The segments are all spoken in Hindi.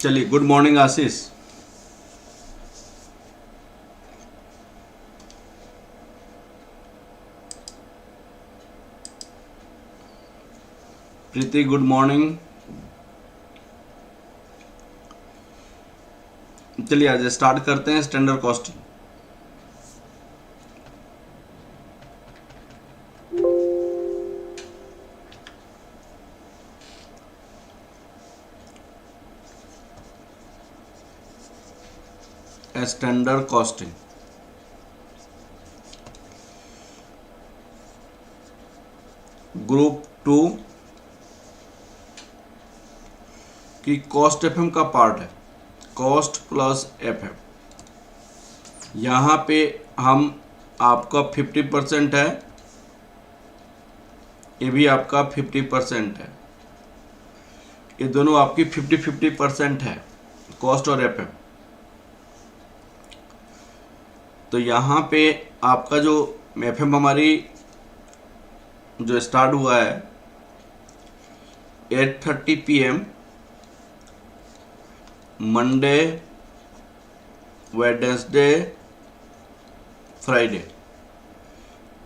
चलिए, गुड मॉर्निंग आशीष। प्रीति गुड मॉर्निंग। चलिए आज स्टार्ट करते हैं standard costing. Standard costing group 2 की कॉस्ट एफएम का पार्ट है, कॉस्ट प्लस एफएम। यहाँ पे हम आपका 50% है, ये भी आपका 50% है, ये दोनों आपकी 50-50% है, कॉस्ट और एफएम। तो यहाँ पे आपका जो एफएम हमारी जो स्टार्ट हुआ है 8:30 PM मंडे, वेडनेसडे, फ्राइडे,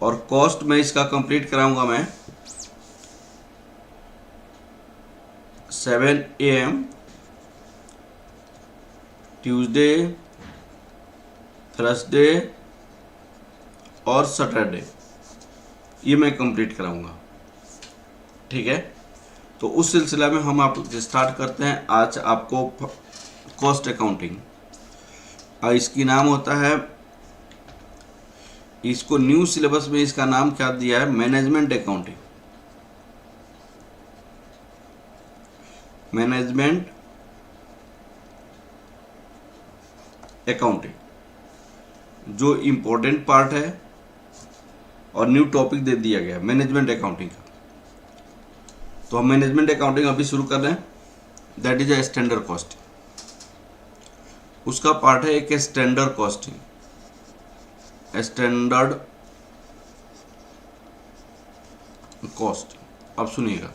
और कॉस्ट में इसका कंप्लीट कराऊंगा मैं 7 AM ट्यूसडे, थर्सडे और सैटरडे, ये मैं कंप्लीट कराऊंगा। ठीक है, तो उस सिलसिला में हम आप स्टार्ट करते हैं आज आपको कॉस्ट अकाउंटिंग। और इसकी नाम होता है, इसको न्यू सिलेबस में इसका नाम क्या दिया है, मैनेजमेंट अकाउंटिंग। मैनेजमेंट अकाउंटिंग जो इम्पोर्टेंट पार्ट है और न्यू टॉपिक दे दिया गया मैनेजमेंट अकाउंटिंग का। तो हम मैनेजमेंट अकाउंटिंग अभी शुरू कर रहे हैं, that is a standard costing. उसका पार्ट है एक स्टैंडर्ड कॉस्टिंग, स्टैंडर्ड कॉस्ट। अब सुनिएगा,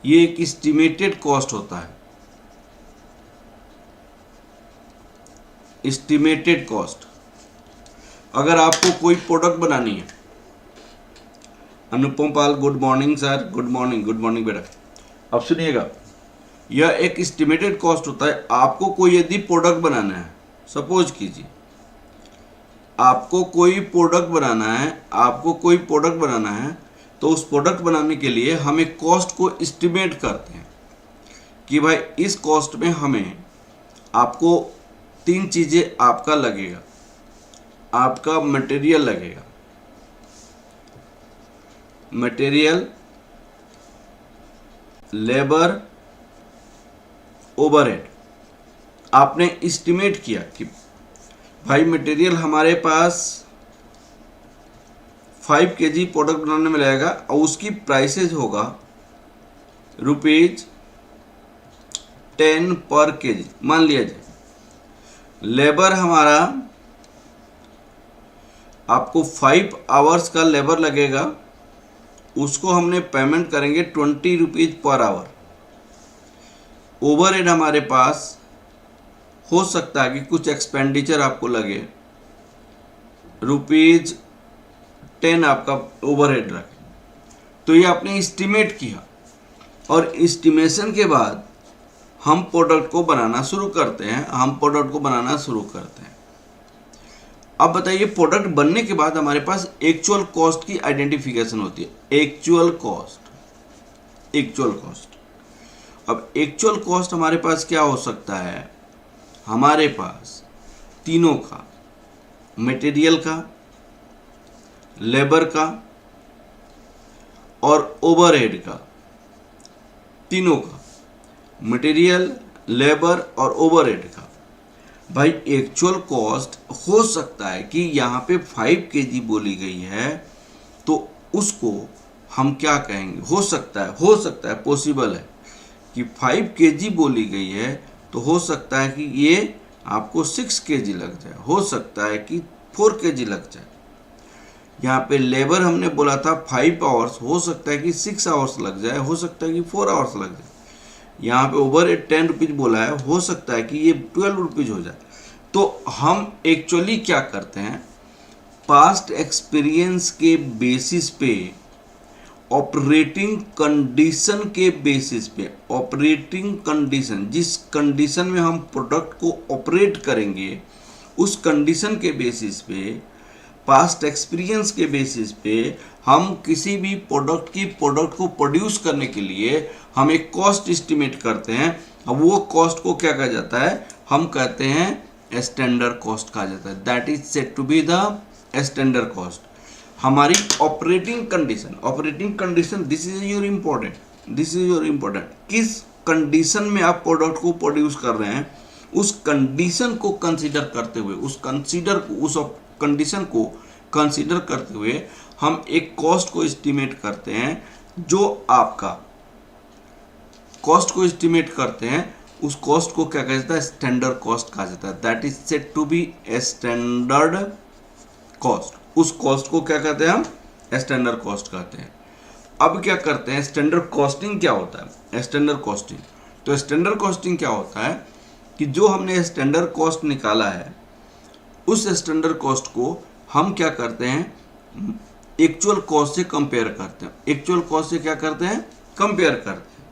ये एक एस्टिमेटेड कॉस्ट होता है, एस्टिमेटेड कॉस्ट। अगर आपको कोई प्रोडक्ट बनानी है, Anupam Pal good morning sir, good morning बेटा। अब सुनिएगा, यह एक एस्टिमेटेड कॉस्ट होता है। आपको कोई यदि प्रोडक्ट बनाना है, सपोज कीजिए आपको कोई प्रोडक्ट बनाना है, तो उस प्रोडक्ट बनाने के लिए हम एक कॉस्ट को एस्टिमेट करते हैं कि भाई इस कॉस्ट में हमें आपको 3 चीज़ें आपका लगेगा। आपका मटेरियल लगेगा, मटेरियल, लेबर, ओवरहेड। आपने एस्टिमेट किया कि भाई मटेरियल हमारे पास 5 kg प्रोडक्ट बनाने में लगेगा और उसकी प्राइसेज होगा ₹10 पर kg मान लिया जाए। लेबर हमारा आपको 5 आवर्स का लेबर लगेगा, उसको हमने पेमेंट करेंगे ₹20 पर आवर। ओवरहेड हमारे पास हो सकता है कि कुछ एक्सपेंडिचर आपको लगे, ₹10 आपका ओवरहेड रखे। तो ये आपने एस्टिमेट किया, और एस्टिमेशन के बाद हम प्रोडक्ट को बनाना शुरू करते हैं। अब बताइए, प्रोडक्ट बनने के बाद हमारे पास एक्चुअल कॉस्ट की आइडेंटिफिकेशन होती है। Actual cost. अब एक्चुअल कॉस्ट हमारे पास क्या हो सकता है, हमारे पास तीनों का, मटेरियल का, लेबर का और ओवरहेड का, तीनों का, मटेरियल, लेबर और ओवरहेड का। भाई एक्चुअल कॉस्ट हो सकता है कि यहाँ पे 5 kg बोली गई है, तो उसको हम क्या कहेंगे, हो सकता है पॉसिबल है कि 5 kg बोली गई है, तो हो सकता है कि ये आपको 6 kg लग जाए, हो सकता है कि 4 kg लग जाए। यहाँ पे लेबर हमने बोला था 5 आवर्स, हो सकता है कि 6 आवर्स लग जाए, हो सकता है कि 4 आवर्स लग जाए। यहाँ पे ओवर एट 10 रुपीज बोला है, हो सकता है कि ये 12 रुपीज हो जाए। तो हम एक्चुअली क्या करते हैं, पास्ट एक्सपीरियंस के बेसिस पे, ऑपरेटिंग कंडीशन के बेसिस पे, ऑपरेटिंग कंडीशन, जिस कंडीशन में हम प्रोडक्ट को ऑपरेट करेंगे उस कंडीशन के बेसिस पे, पास्ट एक्सपीरियंस के बेसिस पे हम किसी भी प्रोडक्ट को प्रोड्यूस करने के लिए हम एक कॉस्ट एस्टिमेट करते हैं। अब वो कॉस्ट को क्या कहा जाता है, हम कहते हैं स्टैंडर्ड कॉस्ट कहा जाता है। That is said to be the standard cost. हमारी operating condition, this is your important, किस कंडीशन में आप प्रोडक्ट को प्रोड्यूस कर रहे हैं उस कंडीशन को कंसीडर करते हुए, उस कंडीशन को कंसीडर करते हुए हम एक कॉस्ट को एस्टिमेट करते हैं। जो आपका कॉस्ट को एस्टिमेट करते हैं उस कॉस्ट को क्या कहा जाता है, स्टैंडर्ड कॉस्ट कहा जाता है। That is said to be a standard cost. उस कॉस्ट को क्या कहते हैं हम, स्टैंडर्ड कॉस्ट कहते हैं। अब क्या करते हैं, स्टैंडर्ड कॉस्टिंग क्या होता है, स्टैंडर्ड कॉस्टिंग। तो स्टैंडर्ड कॉस्टिंग क्या होता है कि जो हमने स्टैंडर्ड कॉस्ट निकाला है उस स्टैंडर्ड कॉस्ट को हम क्या करते हैं, एक्चुअल कॉस्ट से कंपेयर करते हैं। एक्चुअल कॉस्ट से क्या करते हैं, कंपेयर करते हैं।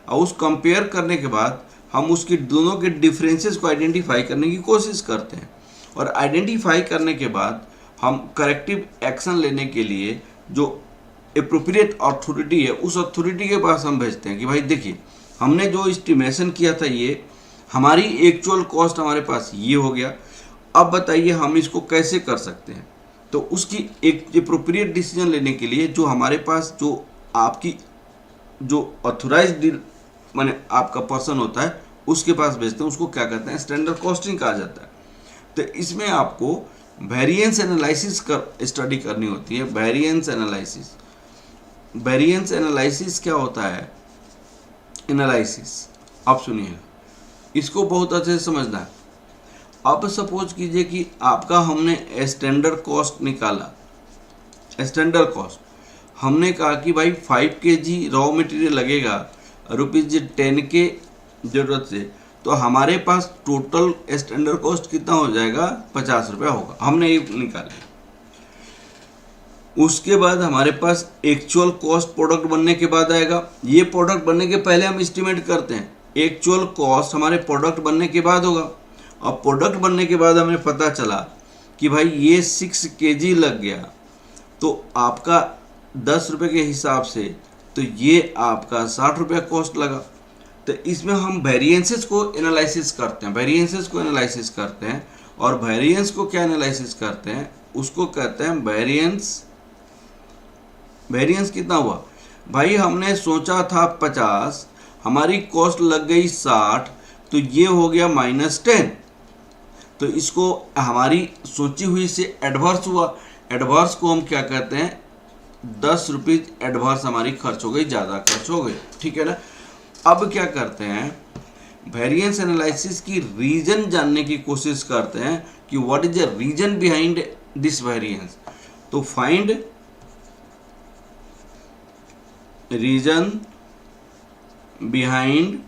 और उस कंपेयर करने के बाद हम उसकी दोनों के डिफरेंसेस को आइडेंटिफाई करने की कोशिश करते हैं। और आइडेंटिफाई करने के बाद हम करेक्टिव एक्शन लेने के लिए जो एप्रोप्रिएट अथॉरिटी है उस अथॉरिटी के पास हम भेजते हैं कि भाई देखिए हमने जो एस्टिमेशन किया था ये हमारी एक्चुअल कॉस्ट हमारे पास ये हो गया, अब बताइए हम इसको कैसे कर सकते हैं। तो उसकी एक एप्रोप्रिएट डिसीजन लेने के लिए जो हमारे पास जो आपकी जो ऑथोराइज्ड माने आपका पर्सन होता है उसके पास भेजते हैं, उसको क्या कहते हैं, स्टैंडर्ड कॉस्टिंग कहा जाता है। तो इसमें आपको वेरिएंस एनालिसिस कर स्टडी करनी होती है। वेरिएंस एनालिसिस क्या होता है, एनालिसिस आप सुनिए, इसको बहुत अच्छे से समझना है। अब सपोज कीजिए कि आपका हमने स्टैंडर्ड कॉस्ट निकाला, स्टैंडर्ड कॉस्ट हमने कहा कि भाई 5 kg रॉ मटेरियल लगेगा ₹10 के जरूरत से, तो हमारे पास टोटल स्टैंडर्ड कॉस्ट कितना हो जाएगा, 50 रुपया होगा। हमने ये निकाले। उसके बाद हमारे पास एक्चुअल कॉस्ट प्रोडक्ट बनने के बाद आएगा। ये प्रोडक्ट बनने के पहले हम एस्टिमेट करते हैं, एक्चुअल कॉस्ट हमारे प्रोडक्ट बनने के बाद होगा। अब प्रोडक्ट बनने के बाद हमें पता चला कि भाई ये 6 kg लग गया, तो आपका 10 रुपये के हिसाब से तो ये आपका 60 रुपया कॉस्ट लगा। तो इसमें हम वेरिएंसेस को एनालिसिस करते हैं, और वेरिएंस को क्या एनालिसिस करते हैं, उसको कहते हैं वेरिएंस। वेरिएंस कितना हुआ भाई, हमने सोचा था 50, हमारी कॉस्ट लग गई 60, तो ये हो गया -10। तो इसको हमारी सोची हुई से एडवर्स हुआ। एडवर्स को हम क्या कहते हैं, 10 रुपीज एडवर्स हमारी खर्च हो गई, ज़्यादा खर्च हो गई, ठीक है ना। अब क्या करते हैं, वेरिएंस एनालिसिस की रीजन जानने की कोशिश करते हैं कि what is the reason behind this variance. तो find reason behind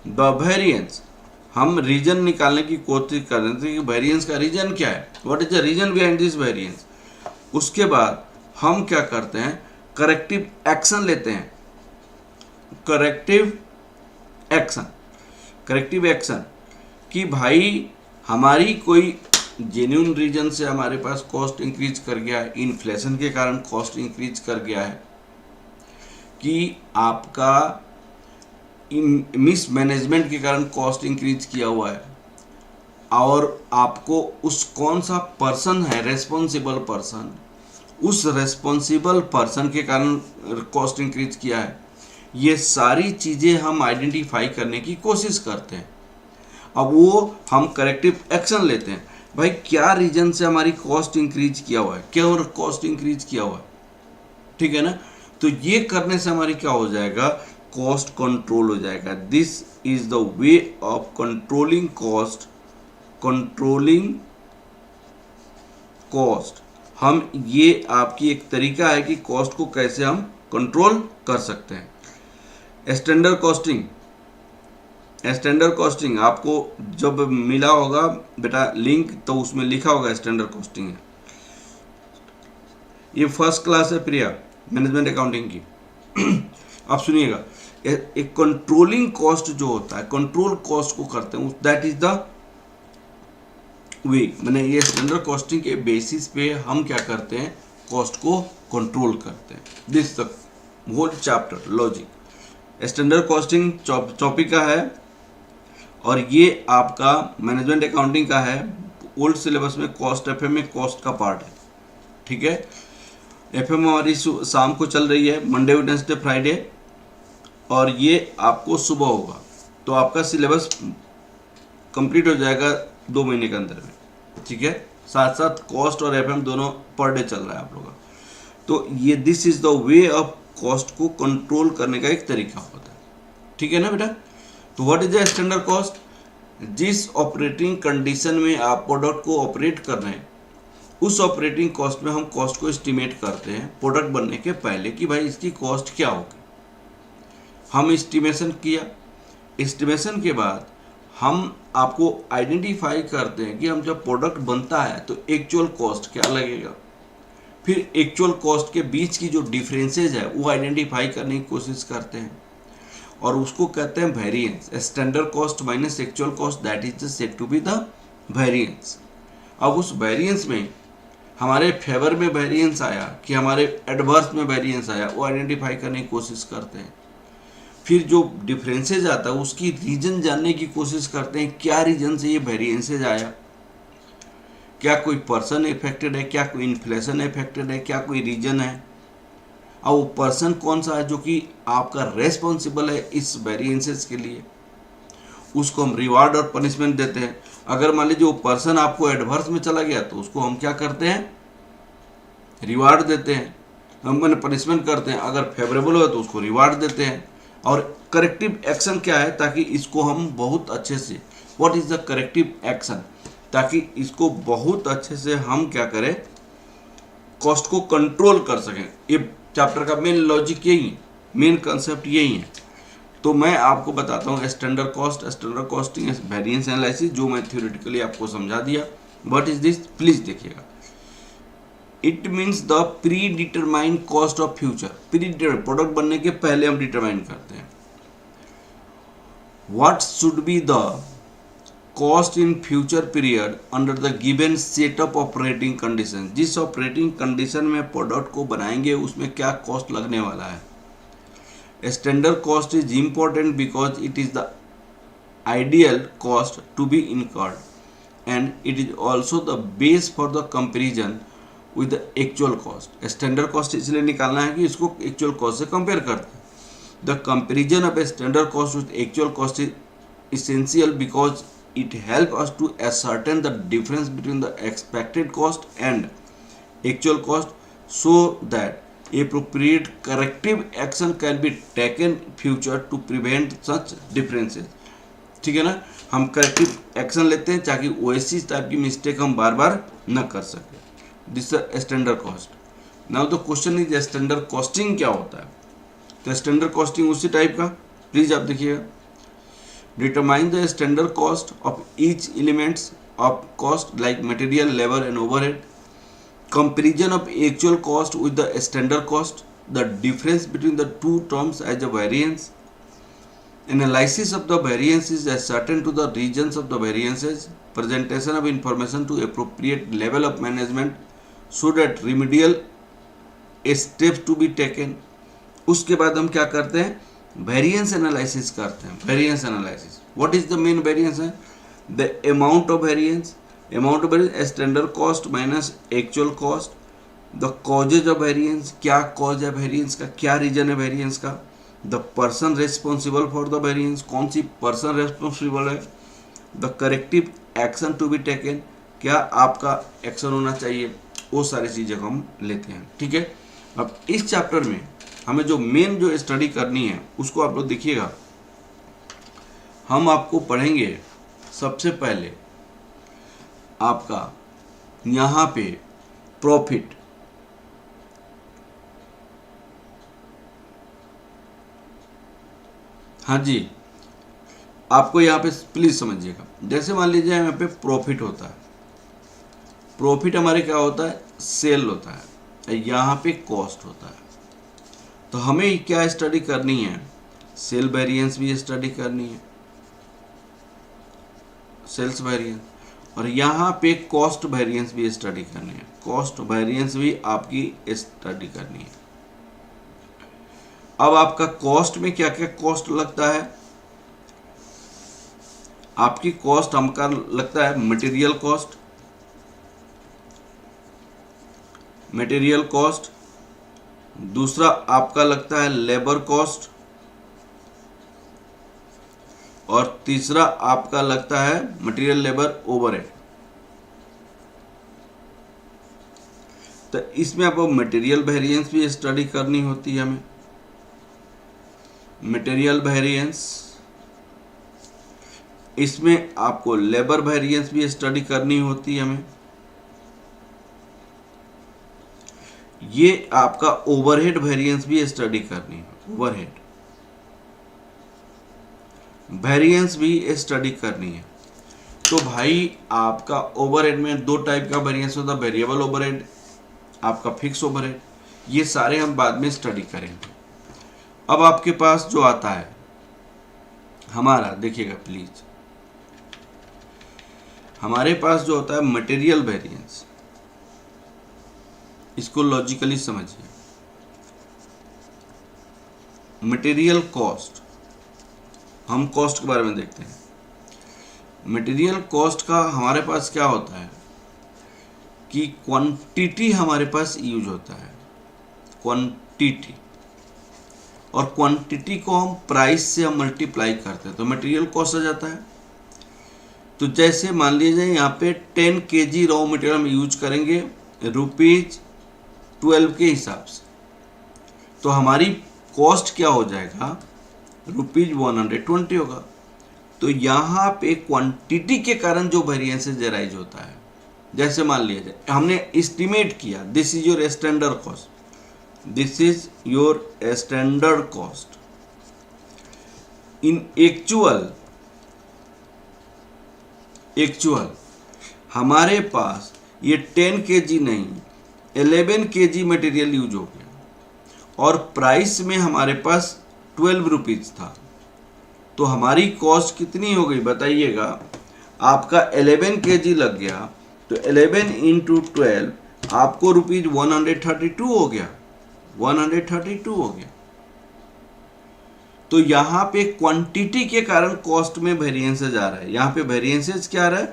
the variance. हम रीजन निकालने की कोशिश कर रहे थे कि वेरिएंस का रीजन क्या है, what is the reason behind this variance. उसके बाद हम क्या करते हैं, करेक्टिव एक्शन लेते हैं। करेक्टिव एक्शन कि भाई हमारी कोई जेन्युइन रीजन से हमारे पास कॉस्ट इंक्रीज कर गया है, इन्फ्लेशन के कारण कॉस्ट इंक्रीज कर गया है, कि आपका मिस मैनेजमेंट के कारण कॉस्ट इंक्रीज किया हुआ है, और आपको उस कौन सा पर्सन है रेस्पॉन्सिबल पर्सन, उस रेस्पॉन्सिबल पर्सन के कारण कॉस्ट इंक्रीज किया है। ये सारी चीज़ें हम आइडेंटिफाई करने की कोशिश करते हैं। अब वो हम करेक्टिव एक्शन लेते हैं, भाई क्या रीजन से हमारी कॉस्ट इंक्रीज किया हुआ है, क्या और कॉस्ट इंक्रीज किया हुआ है, ठीक है ना। तो ये करने से हमारी क्या हो जाएगा, कॉस्ट कंट्रोल हो जाएगा। This is the way of controlling cost. हम ये आपकी एक तरीका है कि कॉस्ट को कैसे हम कंट्रोल कर सकते हैं। स्टैंडर्ड कॉस्टिंग, स्टैंडर्ड कॉस्टिंग आपको जब मिला होगा बेटा लिंक, तो उसमें लिखा होगा स्टैंडर्ड कॉस्टिंग है। ये फर्स्ट क्लास है प्रिया मैनेजमेंट अकाउंटिंग की। अब सुनिएगा, एक कंट्रोलिंग कॉस्ट जो होता है, कंट्रोल कॉस्ट को करते हैं, दैट इज द वे, मैंने ये स्टैंडर्ड कॉस्टिंग के बेसिस पे हम क्या करते हैं, कॉस्ट को कंट्रोल करते हैं। This the whole chapter logic standard costing topic का है, और ये आपका मैनेजमेंट अकाउंटिंग का है। ओल्ड सिलेबस में कॉस्ट एफएम में कॉस्ट का पार्ट है, ठीक है। एफएम हमारी शाम को चल रही है, मंडे वेडनेसडे फ्राइडे, और ये आपको सुबह होगा, तो आपका सिलेबस कंप्लीट हो जाएगा 2 महीने के अंदर में, ठीक है। साथ साथ कॉस्ट और एफएम दोनों पर डे चल रहा है आप लोगों का। तो ये this is the way of cost को कंट्रोल करने का एक तरीका होता है, ठीक है ना बेटा। तो what is the standard cost? जिस ऑपरेटिंग कंडीशन में आप प्रोडक्ट को ऑपरेट कर रहे हैं, उस ऑपरेटिंग कॉस्ट में हम कॉस्ट को एस्टिमेट करते हैं प्रोडक्ट बनने के पहले कि भाई इसकी कॉस्ट क्या होगी। हम एस्टिमेशन किया, एस्टिमेशन के बाद हम आपको आइडेंटिफाई करते हैं कि हम जब प्रोडक्ट बनता है तो एक्चुअल कॉस्ट क्या लगेगा, फिर एक्चुअल कॉस्ट के बीच की जो डिफरेंसेज है वो आइडेंटिफाई करने की कोशिश करते हैं, और उसको कहते हैं variance. Standard cost minus actual cost, that is said to be the variance. अब उस वेरिएंस में हमारे फेवर में वेरिएंस आया कि हमारे एडवर्स में वेरिएंस आया, वो आइडेंटिफाई करने की कोशिश करते हैं। फिर जो डिफरेंसेज आता है उसकी रीजन जानने की कोशिश करते हैं, क्या रीजन से ये वेरिएंसेज आया, क्या कोई पर्सन इफेक्टेड है, क्या कोई इन्फ्लेशन इफेक्टेड है, क्या कोई रीजन है, और वो पर्सन कौन सा है जो कि आपका रेस्पॉन्सिबल है इस वेरिएंसेस के लिए, उसको हम रिवार्ड और पनिशमेंट देते हैं। अगर मान लीजिए वो पर्सन आपको एडवर्स में चला गया तो उसको हम क्या करते हैं, रिवार्ड देते हैं, हम मैंने पनिशमेंट करते हैं। अगर फेवरेबल हो तो उसको रिवार्ड देते हैं। और करेक्टिव एक्शन क्या है, ताकि इसको हम बहुत अच्छे से, what is the corrective action, ताकि इसको बहुत अच्छे से हम क्या करें, कॉस्ट को कंट्रोल कर सकें। ये चैप्टर का मेन लॉजिक यही है, मेन कंसेप्ट यही है। तो मैं आपको बताता हूँ standard cost, standard costing, variance analysis, जो मैं थ्योरेटिकली आपको समझा दिया। व्हाट इज दिस, प्लीज देखिएगा। It means the pre determined cost of future. Pre product बनने के पहले हम डिटरमाइन करते हैं what should be the cost in future period under the given set of operating condition. जिस ऑपरेटिंग कंडीशन में प्रोडक्ट को बनाएंगे उसमें क्या कॉस्ट लगने वाला है। Standard cost is important because it is the ideal cost to be incurred and it is also the base for the comparison with the actual cost. Standard cost इसलिए निकालना है कि इसको एक्चुअल कॉस्ट से कंपेयर करते हैं। The comparison of A standard cost with actual cost is essential because it helps us to ascertain the difference between the expected cost and actual cost so that appropriate corrective action can be taken future to prevent such differences। ठीक है ना, हम करेक्टिव एक्शन लेते हैं ताकि वैसी टाइप की मिस्टेक हम बार बार न कर सके। This standard cost. Now the question is standard costing क्या होता है। तो स्टैंडर्ड कॉस्टिंग उसी टाइप का, प्लीज आप देखिएगा। Determine the standard cost of each elements of cost like material, labor and overhead. Comparison of actual cost with the standard cost. The difference between the two terms as a variance. Analysis of the variances as certain to the regions of the variances. Presentation of information to appropriate level of management so that remedial steps to be taken. उसके बाद हम क्या करते हैं, वेरिएंस एनालिसिस करते हैं। Variance analysis, what is the main variance है, the amount of variance, amount of variance standard cost minus actual cost. The causes of variance, क्या कॉज है वेरिएंस का, क्या रीजन है वेरिएंस का। The person responsible for the variance, कौन सी पर्सन रेस्पॉन्सिबल है। The corrective action to be taken, क्या आपका एक्शन होना चाहिए, वो सारी चीज़ें हम लेते हैं। ठीक है, अब इस चैप्टर में हमें जो मेन जो स्टडी करनी है उसको आप लोग देखिएगा। हम आपको पढ़ेंगे सबसे पहले आपका यहाँ पे प्रॉफिट, हाँ जी, आपको यहाँ पे प्लीज समझिएगा, जैसे मान लीजिए यहाँ पे प्रॉफिट होता है, प्रॉफिट हमारे क्या होता है, सेल होता है, यहाँ पे कॉस्ट होता है। तो हमें क्या स्टडी करनी है, सेल वेरिएंस भी स्टडी करनी है, सेल्स वेरिएंस, और यहाँ पे कॉस्ट वेरिएंस भी स्टडी करनी है, कॉस्ट वेरिएंस भी आपकी स्टडी करनी है। अब आपका कॉस्ट में क्या क्या कॉस्ट लगता है, आपकी कॉस्ट हमका लगता है मटेरियल कॉस्ट, मटेरियल कॉस्ट, दूसरा आपका लगता है लेबर कॉस्ट, और तीसरा आपका लगता है मटेरियल लेबर ओवरहेड। तो इसमें आपको मटेरियल वेरिएंस भी स्टडी करनी होती है हमें, मटेरियल वेरिएंस, इसमें आपको लेबर वेरिएंस भी स्टडी करनी होती है हमें, ये आपका ओवरहेड वेरिएंस भी स्टडी करनी है, ओवरहेड वेरिएंस भी स्टडी करनी है। तो भाई आपका ओवरहेड में दो टाइप का वेरिएंस होता है, वेरिएबल ओवरहेड, आपका फिक्स ओवरहेड, ये सारे हम बाद में स्टडी करेंगे। अब आपके पास जो आता है हमारा, देखिएगा प्लीज, हमारे पास जो होता है मटेरियल वेरिएंस, इसको लॉजिकली समझिए। मटेरियल कॉस्ट, हम कॉस्ट के बारे में देखते हैं। मटेरियल कॉस्ट का हमारे पास क्या होता है कि क्वांटिटी हमारे पास यूज होता है, क्वांटिटी, और क्वांटिटी को हम प्राइस से हम मल्टीप्लाई करते हैं तो मटेरियल कॉस्ट आ जाता है। तो जैसे मान लीजिए यहाँ पे 10 kg रॉ मटेरियल हम यूज करेंगे ₹12 के हिसाब से, तो हमारी कॉस्ट क्या हो जाएगा, ₹120 होगा। तो यहाँ पे क्वांटिटी के कारण जो वेरिएंसेस अराइज होता है, जैसे मान लीजिए हमने एस्टिमेट किया, this is your standard cost, this is your standard cost, in actual हमारे पास ये 10 kg नहीं 11 kg मटेरियल यूज हो गया, और प्राइस में हमारे पास ₹12 था, तो हमारी कॉस्ट कितनी हो गई बताइएगा। आपका 11 kg लग गया, तो 11 × 12 आपको ₹132 हो गया, 132 हो गया। तो यहाँ पे क्वांटिटी के कारण कॉस्ट में वेरिएंसेस आ रहा है, यहाँ पे वेरिएंसेस क्या आ रहा है,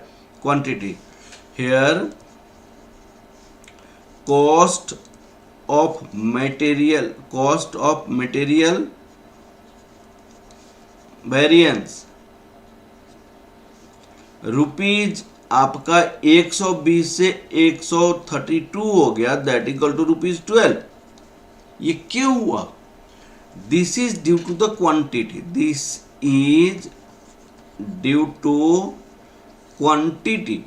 quantity. Here cost of material variance rupees आपका 120 से 132 हो गया, दैट इक्वल टू ₹12। ये क्यों हुआ, this is due to the quantity, this is due to quantity,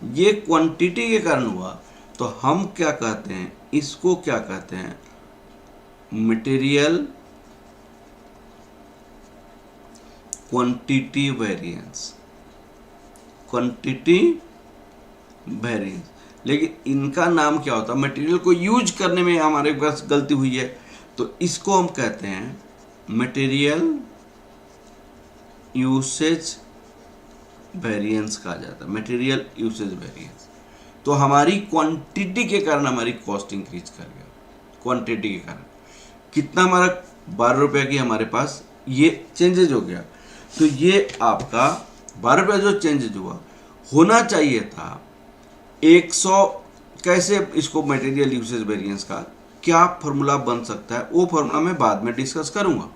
ये क्वांटिटी के कारण हुआ। तो हम क्या कहते हैं, इसको क्या कहते हैं, material quantity variance, quantity variance. लेकिन इनका नाम क्या होता है, मटेरियल को यूज करने में हमारे पास गलती हुई है, तो इसको हम कहते हैं मटेरियल यूसेज वेरिएंस कहा जाता है, मटेरियल यूसेज वेरिएंस। तो हमारी क्वांटिटी के कारण हमारी कॉस्ट इंक्रीज कर गया, क्वांटिटी के कारण कितना, हमारा ₹12 की हमारे पास ये चेंजेज हो गया। तो ये आपका ₹12 जो चेंजेज हुआ, होना चाहिए था 100। कैसे इसको मटेरियल यूसेज वेरिएंस का क्या फॉर्मूला बन सकता है, वो फॉर्मूला मैं बाद में डिस्कस करूंगा,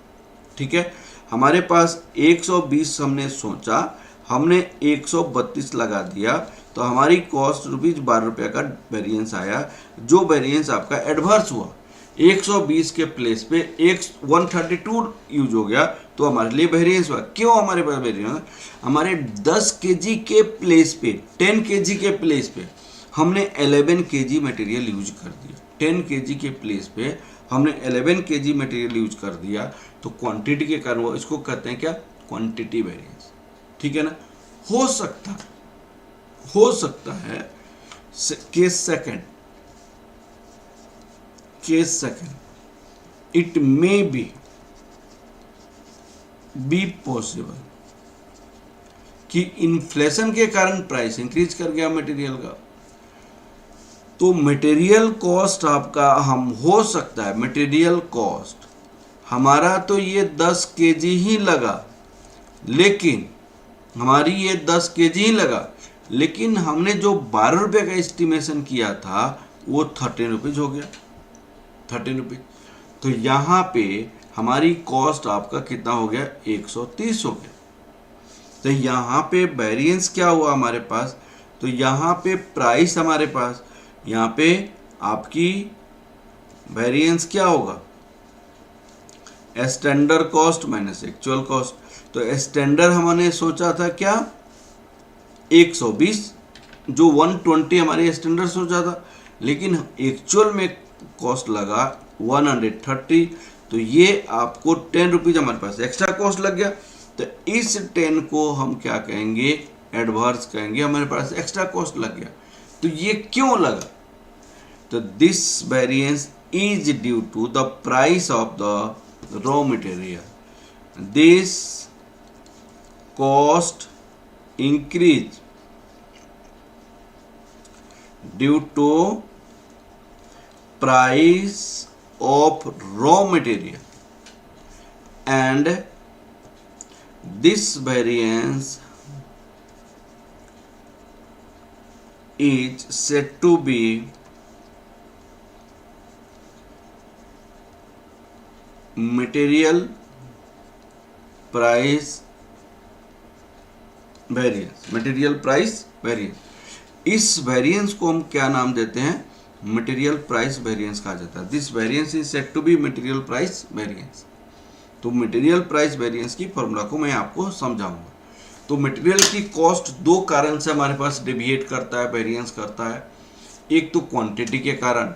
ठीक है। हमारे पास 120 हमने सोचा, हमने 132 लगा दिया, तो हमारी कॉस्ट ₹12 का वेरिएंस आया, जो वेरिएंस आपका एडवर्स हुआ। 120 के प्लेस पे 132 यूज हो गया, तो हमारे लिए वेरिएंस हुआ। क्यों हमारे पास वेरिएंस हुआ, हमारे 10 kg के प्लेस पे, 10 kg के प्लेस पे हमने 11 kg मटेरियल यूज कर दिया। 10 केजी के प्लेस पे हमने 11 केजी मटेरियल यूज कर दिया, तो क्वांटिटी के कारण वो इसको कहते हैं क्या, क्वांटिटी वेरिएंस। ठीक है ना। हो सकता है case second it may be possible कि इन्फ्लेशन के कारण प्राइस इंक्रीज कर गया मटेरियल का, तो मटेरियल कॉस्ट आपका हम हो सकता है, मटेरियल कॉस्ट हमारा तो ये 10 केजी ही लगा, लेकिन हमारी ये 10 केजी ही लगा, लेकिन हमने जो 12 रुपये का एस्टिमेशन किया था वो 13 रुपीज़ हो गया, 13 रुपीज़। तो यहाँ पे हमारी कॉस्ट आपका कितना हो गया, 130 हो गया। तो यहाँ पे वेरिएंस क्या हुआ हमारे पास, तो यहाँ पे प्राइस हमारे पास, यहाँ पे आपकी वेरिएंस क्या होगा, standard cost minus actual cost. तो स्टैंडर्ड हमने सोचा था क्या 120, जो 120 हमारे स्टैंडर्ड सोचा था, लेकिन एक्चुअल में कॉस्ट लगा 130। तो ये आपको 10 रुपीज़ हमारे पास एक्स्ट्रा कॉस्ट लग गया। तो इस 10 को हम क्या कहेंगे, एडवर्स कहेंगे, हमारे पास एक्स्ट्रा कॉस्ट लग गया। तो ये क्यों लगा, तो this variance is due to the price of the raw material. This cost increase due to price of raw material, and this variance is said to be material price variance। Material price variance, इस वेरिएंस को हम क्या नाम देते हैं, मटेरियल प्राइस वेरिएंस कहा जाता है। This variance is said to be material price variance. तो मटेरियल प्राइस वेरिएंस की फॉर्मूला को मैं आपको समझाऊंगा। तो मटेरियल की कॉस्ट दो कारण से हमारे पास डेविएट करता है, वेरिएंस करता है। एक तो क्वांटिटी के कारण,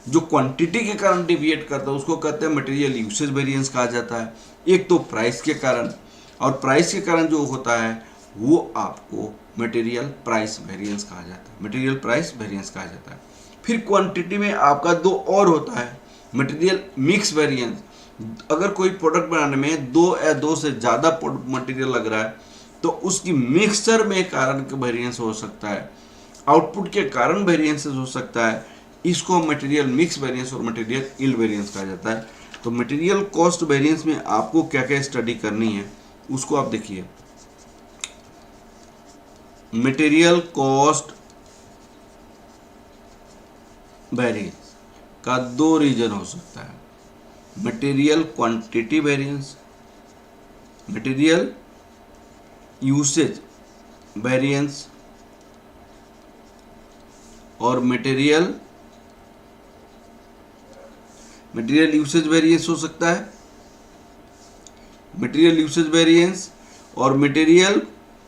जो क्वांटिटी के कारण डेविएट करता है उसको कहते हैं मटेरियल यूसेज वेरिएंस कहा जाता है। एक तो प्राइस के कारण, और प्राइस के कारण जो होता है वो आपको मटेरियल प्राइस वेरिएंस कहा जाता है, मटेरियल प्राइस वेरिएंस कहा जाता है। फिर क्वांटिटी में आपका दो और होता है, मटेरियल मिक्स वेरिएंस। अगर कोई प्रोडक्ट बनाने में दो या दो से ज़्यादा मटेरियल लग रहा है तो उसकी मिक्सचर में कारण का वेरिएंस हो सकता है, आउटपुट के कारण वेरिएंसेस हो सकता है। इसको मटेरियल मिक्स वेरिएंस और मटेरियल यील्ड वेरिएंस कहा जाता है। तो मटेरियल कॉस्ट वेरिएंस में आपको क्या क्या स्टडी करनी है उसको आप देखिए। मटेरियल कॉस्ट वेरिएंस का दो रीजन हो सकता है, material quantity variance, material usage variance, और मटेरियल यूसेज वेरिएंस हो सकता है, मटेरियल यूसेज वेरिएंस और मटेरियल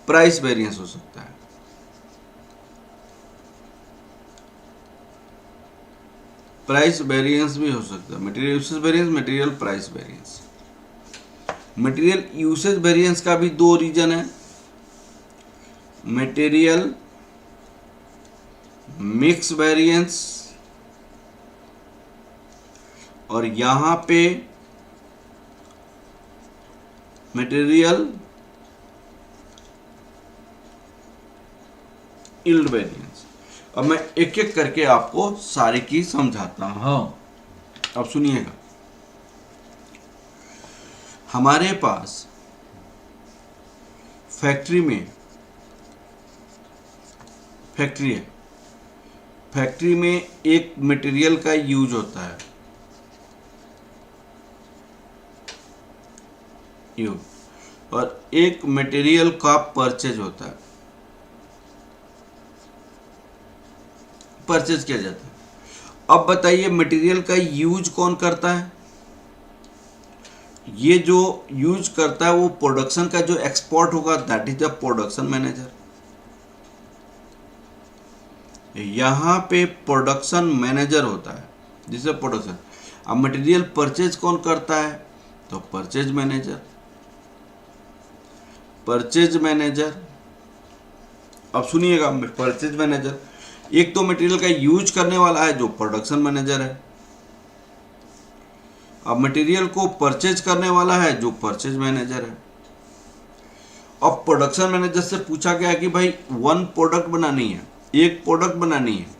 प्राइस वेरिएंस हो सकता है। प्राइस वेरिएंस भी हो सकता है, material usage variance, material price variance. Material usage variance का भी दो रीजन है, मटेरियल मिक्स वेरिएंस और यहां पे मटेरियल यील्ड वेरिएंस। अब मैं एक एक करके आपको सारी की समझाता हूं। अब सुनिएगा, हमारे पास फैक्ट्री है, फैक्ट्री में एक मटेरियल का यूज होता है, और एक मटेरियल का परचेज होता है, परचेज किया जाता है। अब बताइए मटेरियल का यूज कौन करता है, ये जो यूज करता है वो प्रोडक्शन का जो एक्सपोर्ट होगा that is the production manager. यहाँ पे प्रोडक्शन मैनेजर होता है, दिस इज प्रोडक्शन। अब मटेरियल परचेज कौन करता है, तो परचेज मैनेजर। परचेज मैनेजर, अब सुनिएगा, परचेज मैनेजर एक तो मटेरियल का यूज करने वाला है जो प्रोडक्शन मैनेजर है, अब मटेरियल को परचेज करने वाला है जो परचेज मैनेजर है। अब प्रोडक्शन मैनेजर से पूछा गया कि भाई वन प्रोडक्ट बनानी है, एक प्रोडक्ट बनानी है,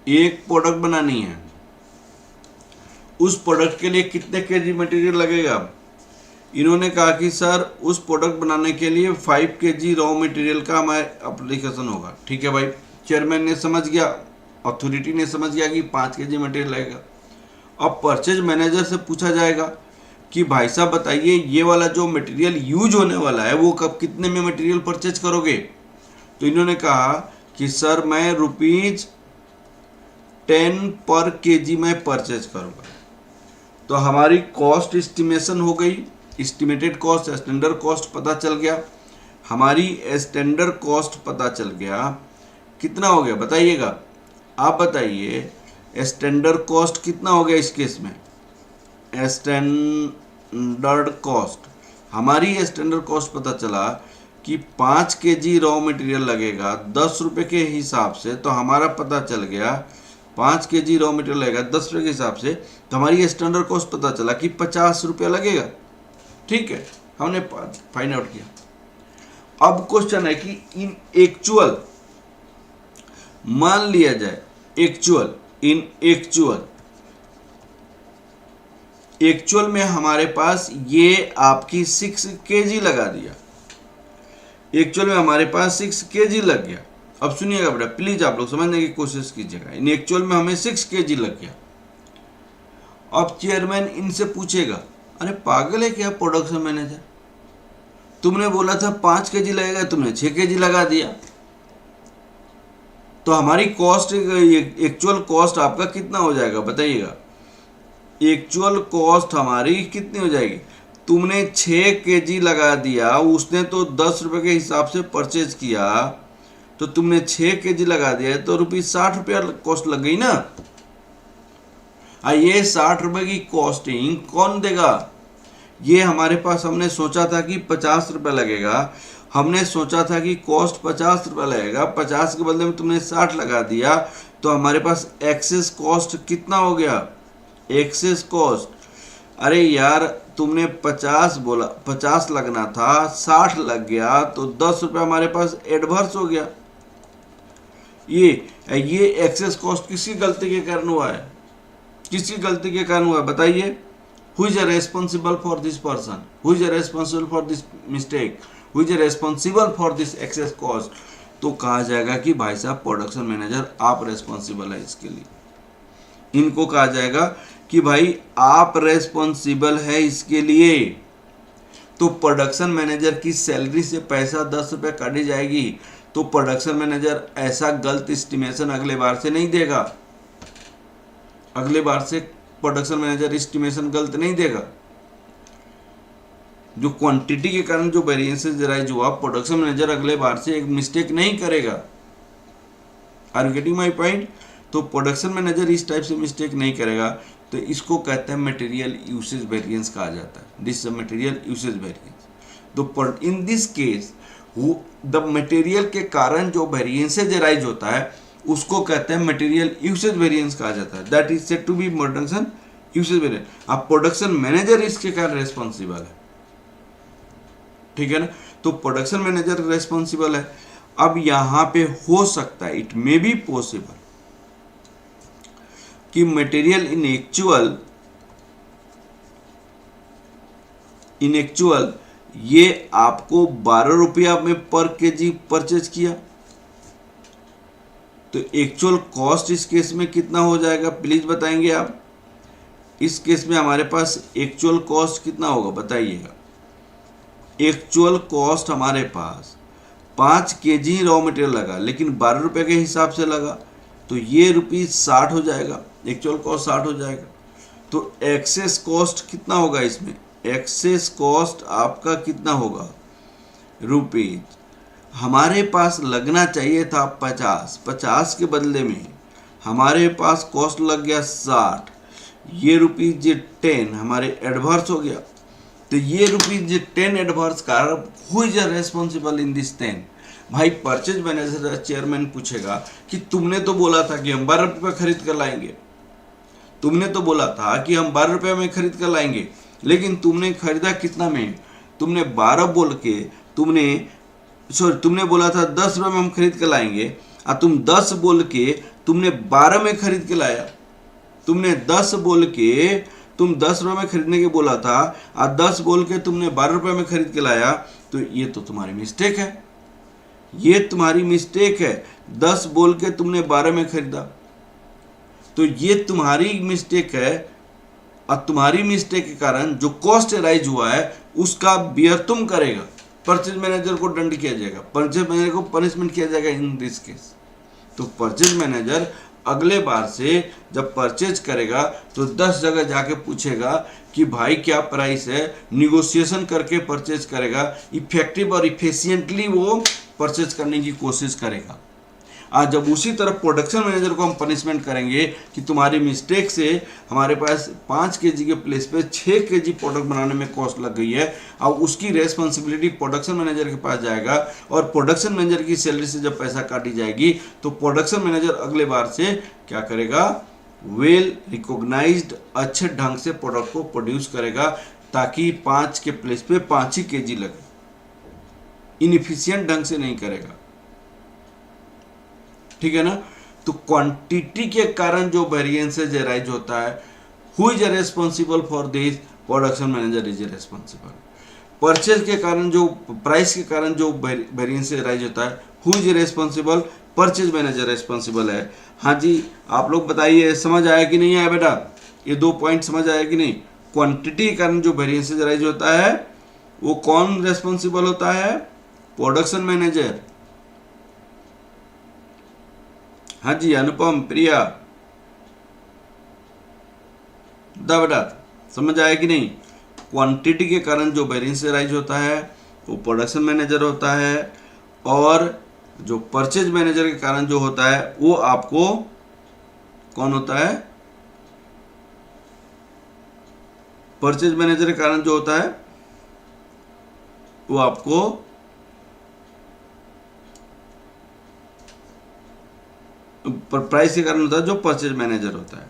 एक प्रोडक्ट बनानी है, उस प्रोडक्ट के लिए कितने केजी मटेरियल लगेगा। इन्होंने कहा कि सर उस प्रोडक्ट बनाने के लिए 5 केजी रॉ मटेरियल का हमारे एप्लीकेशन होगा। ठीक है भाई, चेयरमैन ने समझ गया, अथॉरिटी ने समझ गया कि 5 केजी मटेरियल लगेगा। अब परचेज मैनेजर से पूछा जाएगा कि भाई साहब बताइए ये वाला जो मटेरियल यूज होने वाला है वो कब कितने में मटेरियल परचेज करोगे। तो इन्होंने कहा कि सर मैं ₹10 पर केजी में परचेज करूँगा। तो हमारी कॉस्ट एस्टिमेशन हो गई, एस्टिमेटेड कॉस्ट, स्टैंडर्ड कॉस्ट पता चल गया। हमारी स्टैंडर्ड कॉस्ट पता चल गया, कितना हो गया बताइएगा, आप बताइए स्टैंडर्ड कॉस्ट कितना हो गया इस केस में। स्टैंडर्ड कॉस्ट, हमारी स्टैंडर्ड कॉस्ट पता चला कि 5 केजी रॉ मटेरियल लगेगा 10 रुपये के हिसाब से। तो हमारा पता चल गया 5 केजी रॉ मटेरियल लगेगा 10 रुपये के हिसाब से, तो हमारी स्टैंडर्ड कॉस्ट पता चला कि 50 रुपया लगेगा। ठीक है, हमने फाइंड आउट किया। अब क्वेश्चन है कि इन एक्चुअल, मान लिया जाए एक्चुअल, इन एक्चुअल में हमारे पास ये आपकी 6 केजी लगा दिया, एक्चुअल में हमारे पास 6 केजी लग गया। अब सुनिएगा बेटा, प्लीज आप लोग समझने की कोशिश कीजिएगा। इन एक्चुअल में हमें 6 केजी लग गया। अब चेयरमैन इनसे पूछेगा, अरे पागल है क्या प्रोडक्शन मैनेजर, तुमने बोला था 5 केजी लगेगा, तुमने 6 केजी लगा दिया। तो हमारी कॉस्ट, एक्चुअल कॉस्ट आपका कितना हो जाएगा बताइएगा। एक्चुअल कॉस्ट हमारी कितनी हो जाएगी, तुमने 6 केजी लगा दिया, उसने तो 10 रुपये के हिसाब से परचेज किया, तो तुमने 6 केजी लगा दिया तो ₹60 कॉस्ट लग गई ना। ये 60 रुपये की कॉस्टिंग कौन देगा, ये हमारे पास हमने सोचा था कि 50 रुपये लगेगा, हमने सोचा था कि कॉस्ट 50 रुपये लगेगा, 50 के बदले में तुमने 60 लगा दिया, तो हमारे पास एक्सेस कॉस्ट कितना हो गया, एक्सेस कॉस्ट। अरे यार तुमने 50 बोला, 50 लगना था, 60 लग गया, तो 10 रुपये हमारे पास एडवर्स हो गया। ये एक्सेस कॉस्ट किसकी गलती के कारण हुआ है, किसकी गलती के कारण हुआ है बताइए। Who is responsible for this person? Who is responsible for this mistake? Who is responsible for this excess cost? तो कहा जाएगा कि भाई साहब प्रोडक्शन मैनेजर आप रेस्पॉन्सिबल है इसके लिए। इनको कहा जाएगा कि भाई आप रेस्पॉन्सिबल है इसके लिए। तो प्रोडक्शन मैनेजर की सैलरी से पैसा 10 रुपये काटी जाएगी, तो प्रोडक्शन मैनेजर ऐसा गलत एस्टिमेशन अगले बार से नहीं देगा, अगले बार से प्रोडक्शन मैनेजर एस्टिमेशन गलत नहीं देगा। जो क्वांटिटी के कारण जो वेरिएंसेस राइज हुआ, प्रोडक्शन मैनेजर अगले बार से एक मिस्टेक नहीं करेगा। Are you getting my point. तो प्रोडक्शन मैनेजर इस टाइप से मिस्टेक नहीं करेगा, तो इसको कहते हैं मटेरियल यूसेज वेरिएंस कहा जाता है। This is material usage variance. तो in this case the material के कारण जो वेरिएंसेज राइज होता है उसको कहते हैं मटेरियल यूसेज वेरिएंस कहा जाता है। That is said to be production usage variance. अब प्रोडक्शन मैनेजर इसके कारण रेस्पॉन्सिबल है, ठीक है ना। तो प्रोडक्शन मैनेजर रेस्पॉन्सिबल है। अब यहां पे हो सकता है, इट मे बी पॉसिबल कि मटेरियल इन एक्चुअल ये आपको 12 रुपया में पर केजी परचेज किया, तो एक्चुअल कॉस्ट इस केस में कितना हो जाएगा प्लीज बताएंगे आप। इस केस में हमारे पास एक्चुअल कॉस्ट कितना होगा बताइएगा। एक्चुअल कॉस्ट हमारे पास 5 केजी रॉ मटेरियल लगा, लेकिन 12 रुपये के हिसाब से लगा, तो ये ₹60 हो जाएगा, एक्चुअल कॉस्ट 60 हो जाएगा। तो एक्सेस कॉस्ट कितना होगा इसमें, एक्सेस कॉस्ट आपका कितना होगा ₹। हमारे पास लगना चाहिए था 50 के बदले में हमारे पास कॉस्ट लग गया 60, ये ₹10 हमारे एडवर्स हो गया। तो ये ₹10 एडवर्स का who is responsible in this 10? भाई परचेज मैनेजर चेयरमैन पूछेगा कि तुमने तो बोला था कि हम 12 रुपये खरीद कर लाएंगे, तुमने तो बोला था कि हम 12 रुपये में खरीद कर लाएंगे, लेकिन तुमने खरीदा कितना में? तुमने 12 बोल के तुमने बोला था 10 रुपये में हम खरीद के लाएंगे, और तुम 10 बोल के तुमने 12 में खरीद के लाया। तुमने 10 बोल के तुम 10 रुपये में खरीदने के बोला था, और 10 बोल के तुमने 12 रुपये में खरीद के लाया। तो ये तो तुम्हारी मिस्टेक है, ये तुम्हारी मिस्टेक है। 10 बोल के तुमने 12 में खरीदा, तो ये तुम्हारी मिस्टेक है। और तुम्हारी मिस्टेक के कारण जो कॉस्ट राइज हुआ है उसका बियर तुम करेगा। परचेज मैनेजर को दंड किया जाएगा, परचेज मैनेजर को पनिशमेंट किया जाएगा इन दिस केस। तो परचेज मैनेजर अगले बार से जब परचेज करेगा तो 10 जगह जाके पूछेगा कि भाई क्या प्राइस है, निगोशिएशन करके परचेज करेगा। इफेक्टिव और इफिशिएंटली वो परचेज करने की कोशिश करेगा। आज जब उसी तरह प्रोडक्शन मैनेजर को हम पनिशमेंट करेंगे कि तुम्हारी मिस्टेक से हमारे पास 5 kg के प्लेस पे 6 kg प्रोडक्ट बनाने में कॉस्ट लग गई है, और उसकी रेस्पॉन्सिबिलिटी प्रोडक्शन मैनेजर के पास जाएगा, और प्रोडक्शन मैनेजर की सैलरी से जब पैसा काटी जाएगी तो प्रोडक्शन मैनेजर अगले बार से क्या करेगा? वेल रिकॉग्नाइज्ड अच्छे ढंग से प्रोडक्ट को प्रोड्यूस करेगा, ताकि 5 के प्लेस पे 5 ही kg लगे। इनएफिशिएंट ढंग से नहीं करेगा, ठीक है ना। तो क्वांटिटी के कारण जो वेरिएंसेज राइज होता है, who is responsible for this? Production manager is responsible. Purchase के कारण जो प्राइस के कारण जो वेरिएंसेज राइज होता है, who is responsible? Purchase manager responsible है। हाँ जी, आप लोग बताइए समझ आया कि नहीं आया बेटा? ये 2 पॉइंट समझ आया कि नहीं? क्वांटिटी के कारण जो वेरिएंसेज राइज होता है वो कौन रेस्पॉन्सिबल होता है? Production manager. हाँ जी अनुपम, प्रिया, बेटा समझ आया कि नहीं? क्वांटिटी के कारण जो वेरिएंस राइज होता है वो प्रोडक्शन मैनेजर होता है, और जो परचेज मैनेजर के कारण जो होता है वो आपको कौन होता है? परचेज मैनेजर के कारण जो होता है वो आपको प्राइस के कारण होता है, जो परचेज मैनेजर होता है।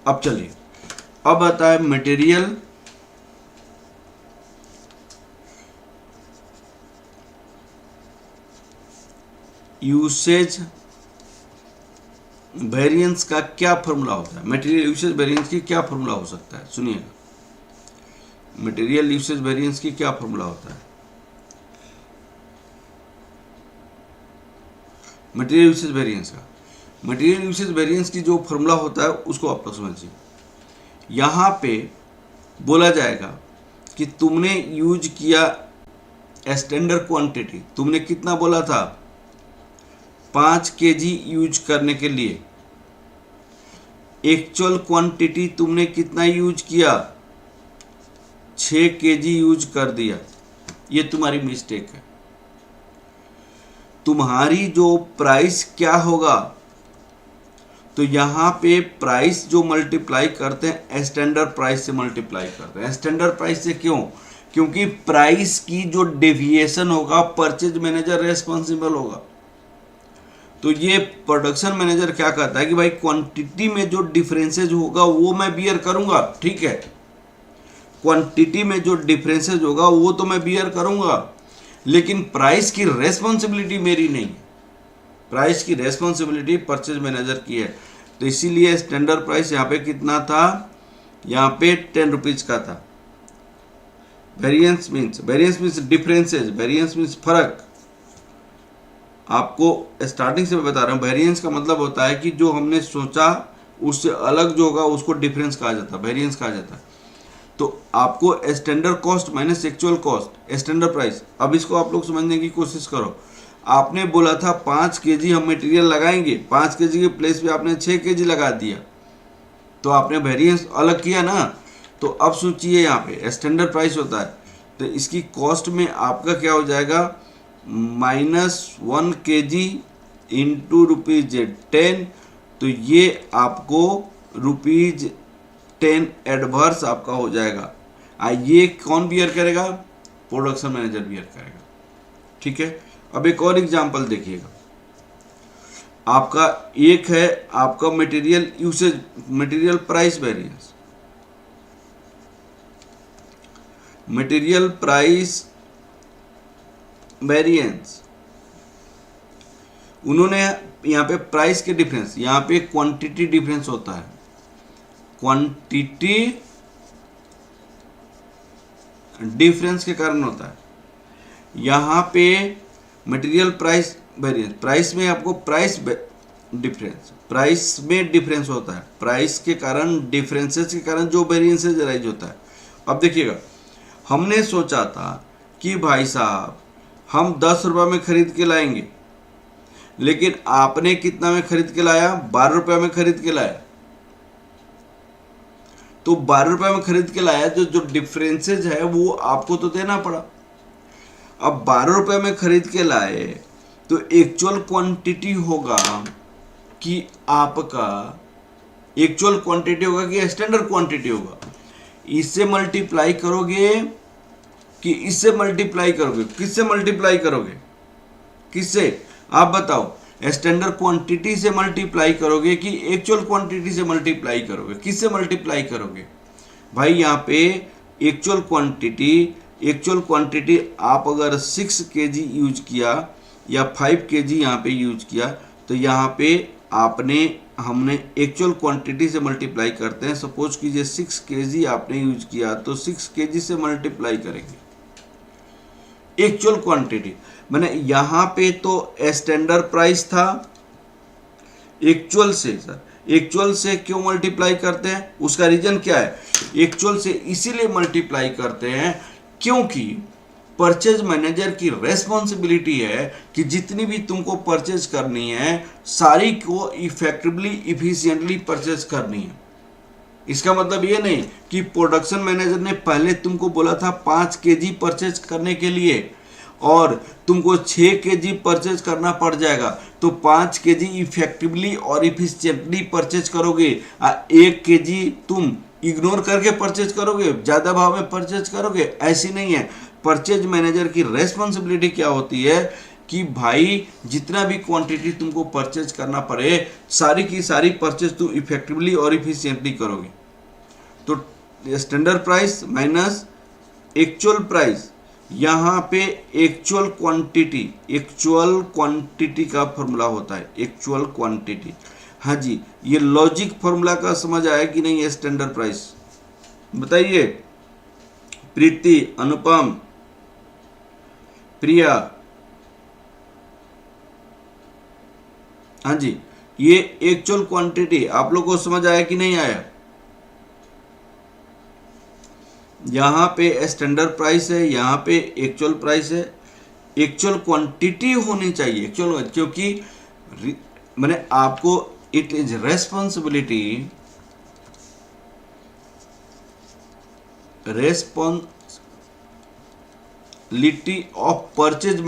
अब चलिए, अब आता है मटेरियल यूसेज वेरिएंस का क्या फॉर्मूला होता है? मटेरियल यूसेज वेरिएंस की क्या फॉर्मूला हो सकता है? सुनिएगा, मटेरियल यूसेज वेरिएंस की क्या फॉर्मूला होता है? मटेरियल यूसेज वेरिएंस का, मटेरियल यूसेज वेरिएंस की जो फॉर्मूला होता है उसको आप लोग समझिए। यहाँ पे बोला जाएगा कि तुमने यूज किया स्टैंडर्ड क्वांटिटी, तुमने कितना बोला था? 5 kg यूज करने के लिए। एक्चुअल क्वांटिटी तुमने कितना यूज किया? 6 kg यूज कर दिया। ये तुम्हारी मिस्टेक है। तुम्हारी जो प्राइस क्या होगा? तो यहाँ पे प्राइस जो मल्टीप्लाई करते हैं स्टैंडर्ड प्राइस से मल्टीप्लाई करते हैं। स्टैंडर्ड प्राइस से क्यों? क्योंकि प्राइस की जो डेविएशन होगा परचेज मैनेजर रेस्पॉन्सिबल होगा। तो ये प्रोडक्शन मैनेजर क्या कहता है कि भाई क्वांटिटी में जो डिफरेंसेज होगा वो मैं बियर करूंगा, ठीक है, क्वांटिटी में जो डिफरेंसेज होगा वो तो मैं बियर करूंगा, लेकिन प्राइस की रेस्पॉन्सिबिलिटी मेरी नहीं है। प्राइस की रेस्पॉन्सिबिलिटी परचेज मैनेजर की है। तो इसीलिए स्टैंडर्ड प्राइस यहाँ पे कितना था? यहाँ पे 10 रुपीज का था। Variance means differences, variance means फर्क। आपको स्टार्टिंग से मैं बता रहा हूँ, वेरिएंस का मतलब होता है कि जो हमने सोचा उससे अलग जो होगा उसको डिफरेंस कहा जाता है, वेरिएंस कहा जाता है। तो आपको standard cost minus actual cost, standard price. अब इसको आप लोग समझने की कोशिश करो। आपने बोला था 5 kg हम मटेरियल लगाएंगे, 5 kg के प्लेस पे आपने 6 kg लगा दिया, तो आपने वेरिएंस अलग किया ना। तो अब सोचिए, यहाँ पे स्टैंडर्ड प्राइस होता है, तो इसकी कॉस्ट में आपका क्या हो जाएगा? -1 kg इंटू ₹10 तो ये आपको ₹10 एडवर्स आपका हो जाएगा। ये कौन बियर करेगा? प्रोडक्शन मैनेजर बियर करेगा। ठीक है, अब एक और एग्जांपल देखिएगा। आपका एक है आपका material usage, material price variance. Material price variance, उन्होंने यहाँ पे प्राइस के डिफरेंस, यहाँ पे क्वांटिटी डिफरेंस होता है, क्वांटिटी डिफरेंस के कारण होता है। यहाँ पे मटेरियल प्राइस वेरिएंस, प्राइस में आपको प्राइस डिफरेंस, प्राइस में डिफरेंस होता है, प्राइस के कारण, डिफरेंसेस के कारण जो वेरिएंसेस राइज होता है। अब देखिएगा, हमने सोचा था कि भाई साहब हम 10 रुपये में खरीद के लाएंगे, लेकिन आपने कितना में खरीद के लाया? 12 रुपये में खरीद के लाया। तो 12 रुपये में खरीद के लाया, जो डिफरेंसेज है वो आपको तो देना पड़ा। अब 12 रुपये में खरीद के लाए तो एक्चुअल क्वांटिटी होगा कि आपका एक्चुअल क्वांटिटी होगा कि स्टैंडर्ड क्वांटिटी होगा। इससे मल्टीप्लाई करोगे कि इससे मल्टीप्लाई करोगे? किससे मल्टीप्लाई करोगे? किससे? आप बताओ। स्टैंडर्ड क्वांटिटी से मल्टीप्लाई करोगे कि एक्चुअल क्वांटिटी से मल्टीप्लाई करोगे? किससे मल्टीप्लाई करोगे भाई? यहाँ पे एक्चुअल क्वांटिटी आप अगर 6 kg यूज किया या 5 kg यहाँ पे यूज किया, तो यहाँ पे हमने एक्चुअल क्वांटिटी से मल्टीप्लाई करते हैं। सपोज कीजिए 6 kg आपने यूज किया, तो 6 kg से मल्टीप्लाई करेंगे एक्चुअल क्वांटिटी। मैंने यहाँ पे तो स्टैंडर्ड प्राइस था, एक्चुअल से सर, एक्चुअल से क्यों मल्टीप्लाई करते हैं? उसका रीजन क्या है? एक्चुअल से इसीलिए मल्टीप्लाई करते हैं क्योंकि परचेज मैनेजर की रेस्पॉन्सिबिलिटी है कि जितनी भी तुमको परचेज करनी है सारी को इफेक्टिवली इफिशिएंटली परचेज करनी है। इसका मतलब ये नहीं कि प्रोडक्शन मैनेजर ने पहले तुमको बोला था 5 kg परचेज करने के लिए और तुमको 6 kg परचेज करना पड़ जाएगा, तो 5 kg इफेक्टिवली और इफिशिएंटली परचेज करोगे। 1 kg तुम इग्नोर करके परचेज करोगे, ज़्यादा भाव में परचेज करोगे, ऐसी नहीं है। परचेज मैनेजर की रेस्पॉन्सिबिलिटी क्या होती है कि भाई जितना भी क्वांटिटी तुमको परचेज करना पड़े सारी की सारी परचेज तुम इफेक्टिवली और इफिशिएंटली करोगे। तो standard price minus actual price, यहाँ पे एक्चुअल क्वांटिटी का फॉर्मूला होता है, एक्चुअल क्वांटिटी। हाँ जी, ये लॉजिक फॉर्मूला का समझ आया कि नहीं? है स्टैंडर्ड प्राइस, बताइए। प्रीति, अनुपम, प्रिया, हाँ जी, ये एक्चुअल क्वांटिटी आप लोग को समझ आया कि नहीं आया? यहाँ पे स्टैंडर्ड प्राइस है, यहाँ पे एक्चुअल प्राइस है। एक्चुअल क्वांटिटी होनी चाहिए एक्चुअल, क्योंकि मैंने आपको it is responsibility of purchase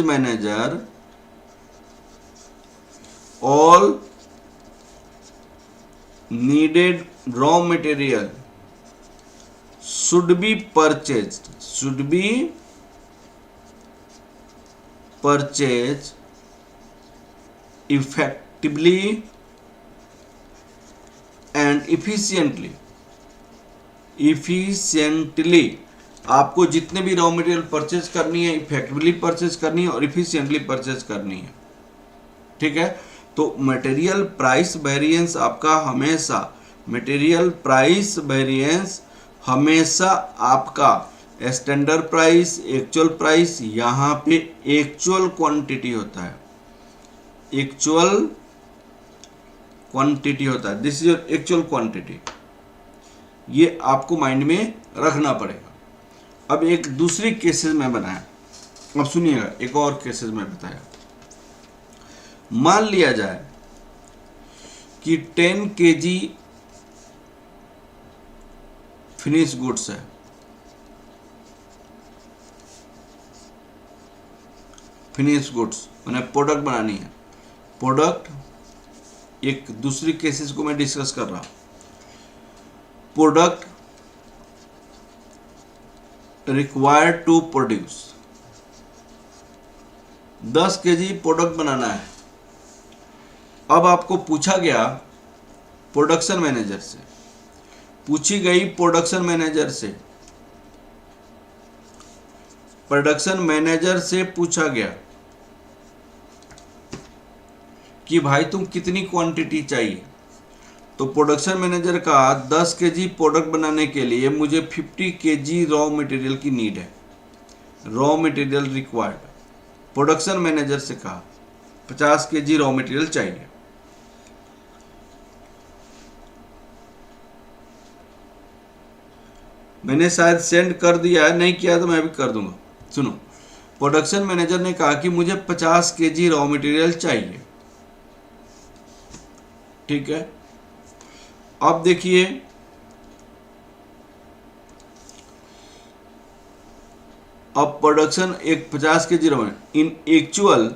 manager all needed raw material should be purchased effectively and efficiently। आपको जितने भी रॉ मटेरियल परचेज करनी है इफेक्टिवली परचेज करनी है और इफिशिएंटली परचेज करनी है। ठीक है, तो मटेरियल प्राइस वेरिएंस आपका हमेशा आपका स्टैंडर्ड प्राइस, एक्चुअल प्राइस, यहाँ पे एक्चुअल क्वांटिटी होता है, this is your actual quantity. ये आपको माइंड में रखना पड़ेगा। अब एक दूसरी केसेस में बनाया, अब सुनिएगा, एक और केसेस में बताया। मान लिया जाए कि 10 kg फिनिश गुड्स है, फिनिश गुड्स मैंने प्रोडक्ट बनानी है, प्रोडक्ट एक दूसरी केसेस को मैं डिस्कस कर रहा हूं। Product required to produce 10 KG product बनाना है। अब आपको पूछा गया प्रोडक्शन मैनेजर से, पूछी गई प्रोडक्शन मैनेजर से पूछा गया कि भाई तुम कितनी क्वांटिटी चाहिए। तो प्रोडक्शन मैनेजर का 10 केजी प्रोडक्ट बनाने के लिए मुझे 50 केजी रॉ मटेरियल की नीड है, raw material required. Production manager से कहा 50 केजी रॉ मटेरियल चाहिए। मैंने शायद सेंड कर दिया है, नहीं किया तो मैं भी कर दूंगा। सुनो, प्रोडक्शन मैनेजर ने कहा कि मुझे 50 केजी रॉ मटेरियल चाहिए, ठीक है। अब देखिए, अब प्रोडक्शन एक 50 केजी रॉ इन एक्चुअल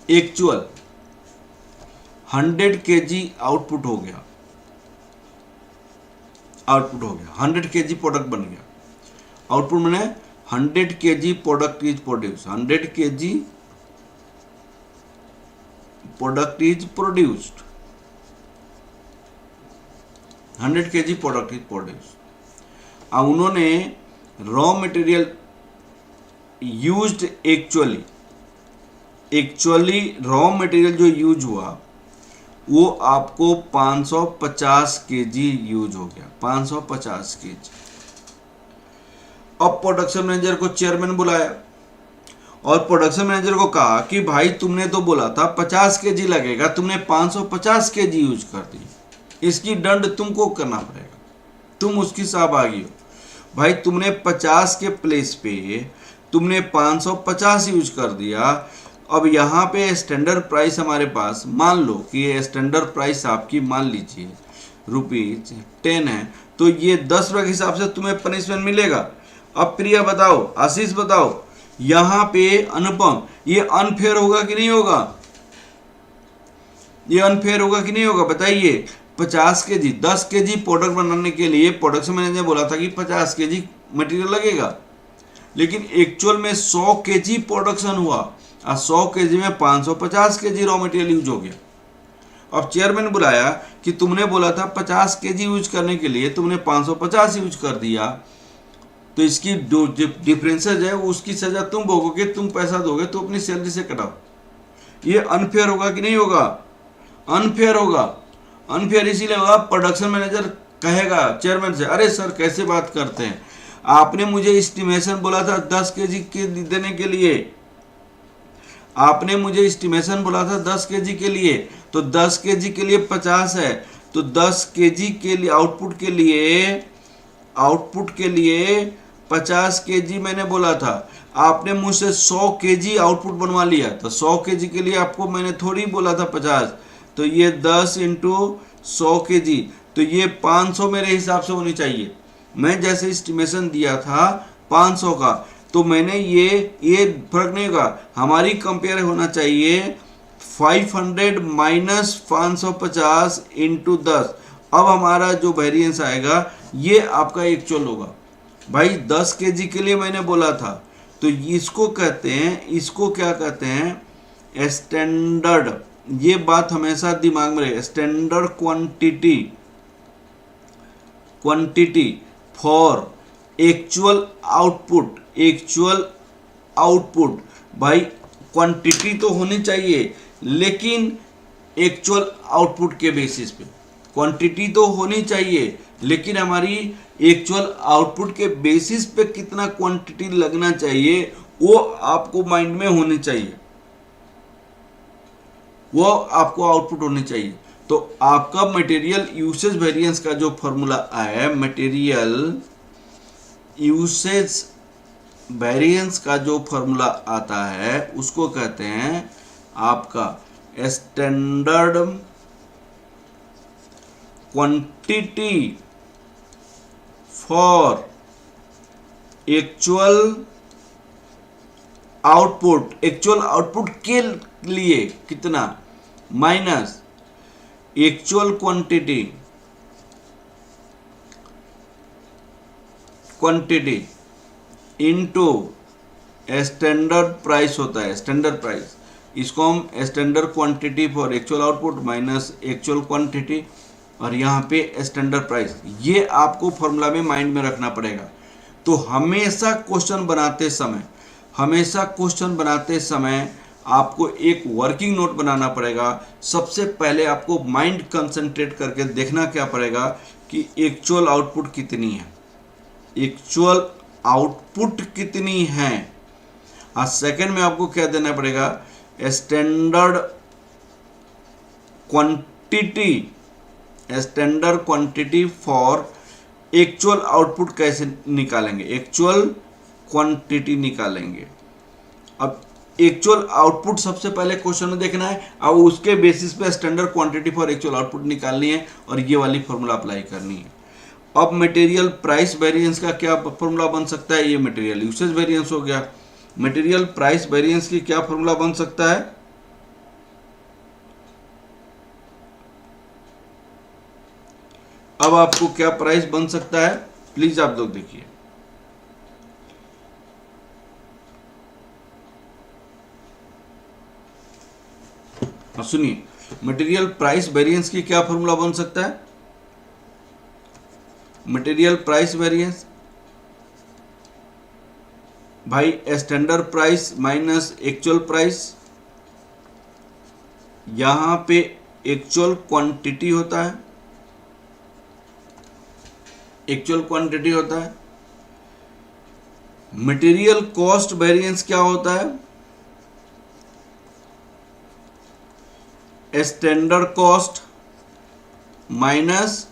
100 केजी आउटपुट हो गया, 100 केजी प्रोडक्ट बन गया। आउटपुट मैंने 100 KG product is produce, 100 KG product is produced, 100 KG product is produced. अब उन्होंने raw material used actually raw material जो यूज हुआ वो आपको 550 केजी यूज हो गया, 550 केजी। अब प्रोडक्शन मैनेजर को चेयरमैन बुलाया और प्रोडक्शन मैनेजर को कहा कि भाई तुमने तो बोला था 50 केजी लगेगा, तुमने 550 केजी यूज कर दी, इसकी दंड तुमको करना पड़ेगा, तुम उसकी सहभागी हो। भाई तुमने 50 के प्लेस पे तुमने 550 यूज कर दिया। अब यहाँ पे स्टैंडर्ड प्राइस हमारे पास, मान लो कि ये स्टैंडर्ड प्राइस आपकी मान लीजिए ₹10 है, तो ये 10 रुपये के हिसाब से तुम्हें पनिशमेंट मिलेगा। अब प्रिया बताओ, आशीष बताओ, यहाँ पे अनुपम, ये अनफेयर होगा कि नहीं होगा? ये अनफेयर होगा कि नहीं होगा बताइए। 50 केजी 10 केजी प्रोडक्ट बनाने के लिए प्रोडक्शन मैनेजर ने बोला था कि 50 केजी मटेरियल लगेगा, लेकिन एक्चुअल में 100 केजी प्रोडक्शन हुआ और 100 केजी में 550 केजी रॉ मटेरियल यूज हो गया। अब चेयरमैन बुलाया कि तुमने बोला था 50 केजी यूज करने के लिए, तुमने 550 यूज कर दिया, तो इसकी जो डिफरेंसेज है उसकी सजा तुम भोगोगे, तुम पैसा दोगे तो अपनी सैलरी से कटाओ। ये अनफेयर होगा कि नहीं होगा? अनफेयर होगा। अनफेयर इसीलिए होगा, प्रोडक्शन मैनेजर कहेगा चेयरमैन से, अरे सर कैसे बात करते हैं, आपने मुझे एस्टिमेशन बोला था 10 केजी के देने के लिए, आपने मुझे एस्टिमेशन बोला था 10 केजी के लिए, तो 10 केजी के लिए 50 है, तो 10 केजी के लिए आउटपुट के लिए 50 केजी मैंने बोला था। आपने मुझसे 100 केजी आउटपुट बनवा लिया, तो 100 केजी के लिए आपको मैंने थोड़ी बोला था 50, तो ये 10 इंटू 100 केजी, तो ये 500 मेरे हिसाब से होनी चाहिए। मैं जैसे एस्टिमेशन दिया था 500 का, तो मैंने ये फर्क नहीं होगा, हमारी कंपेयर होना चाहिए 500 माइनस 550 इंटू 10। अब हमारा जो वेरिएंस आएगा ये आपका एक्चुअल होगा। भाई 10 केजी के लिए मैंने बोला था, तो इसको कहते हैं, इसको क्या कहते हैं, स्टैंडर्ड। ये बात हमेशा दिमाग में रहे, standard quantity for actual output. भाई क्वांटिटी तो होनी चाहिए, लेकिन एक्चुअल आउटपुट के बेसिस पे। क्वांटिटी तो होनी चाहिए, लेकिन हमारी एक्चुअल आउटपुट के बेसिस पे कितना क्वांटिटी लगना चाहिए वो आपको माइंड में होनी चाहिए, वो आपको आउटपुट होनी चाहिए। तो आपका मटेरियल यूसेज वेरिएंस का जो फॉर्मूला आया है, मटेरियल यूसेज वेरिएंस का जो फॉर्मूला आता है उसको कहते हैं आपका standard quantity for actual output, actual output के लिए कितना, minus actual quantity into standard price होता है, स्टैंडर्ड प्राइस। इसको हम standard quantity for actual output minus actual quantity, और यहाँ पे स्टैंडर्ड प्राइस, ये आपको फॉर्मूला में माइंड में रखना पड़ेगा। तो हमेशा क्वेश्चन बनाते समय आपको एक वर्किंग नोट बनाना पड़ेगा। सबसे पहले आपको माइंड कंसंट्रेट करके देखना क्या पड़ेगा कि एक्चुअल आउटपुट कितनी है, एक्चुअल आउटपुट कितनी है। और सेकंड में आपको क्या देना पड़ेगा, standard quantity for actual output कैसे निकालेंगे, एक्चुअल क्वांटिटी निकालेंगे। अब एक्चुअल आउटपुट सबसे पहले क्वेश्चन में देखना है, और उसके बेसिस पे standard quantity for actual output निकालनी है, और ये वाली फॉर्मूला अप्लाई करनी है। अब मटेरियल प्राइस वेरिएंस का क्या फॉर्मूला बन सकता है, ये मटेरियल यूसेज वेरिएंस हो गया। मटेरियल प्राइस वेरिएंस की क्या फॉर्मूला बन सकता है, अब आपको क्या प्राइस बन सकता है, प्लीज आप लोग देखिए। सुनिए, मटेरियल प्राइस वेरिएंस की क्या फॉर्मूला बन सकता है, मटेरियल प्राइस वेरिएंस भाई standard price minus actual price, यहां पे एक्चुअल क्वांटिटी होता है, एक्चुअल क्वांटिटी होता है। मटेरियल कॉस्ट वेरिएंस क्या होता है, standard cost minus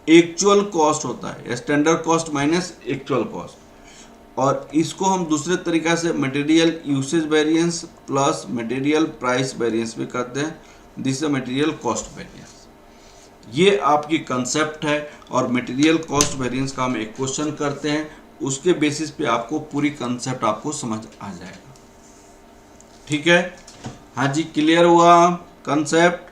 actual cost होता है, standard cost minus actual cost. और इसको हम दूसरे तरीका से material usage variance plus material price variance भी करते हैं, this is material cost variance. ये आपकी कंसेप्ट है, और मटेरियल कॉस्ट वेरिएंस का हम एक क्वेश्चन करते हैं, उसके बेसिस पे आपको पूरी कंसेप्ट आपको समझ आ जाएगा। ठीक है, हाँ जी, क्लियर हुआ कंसेप्ट।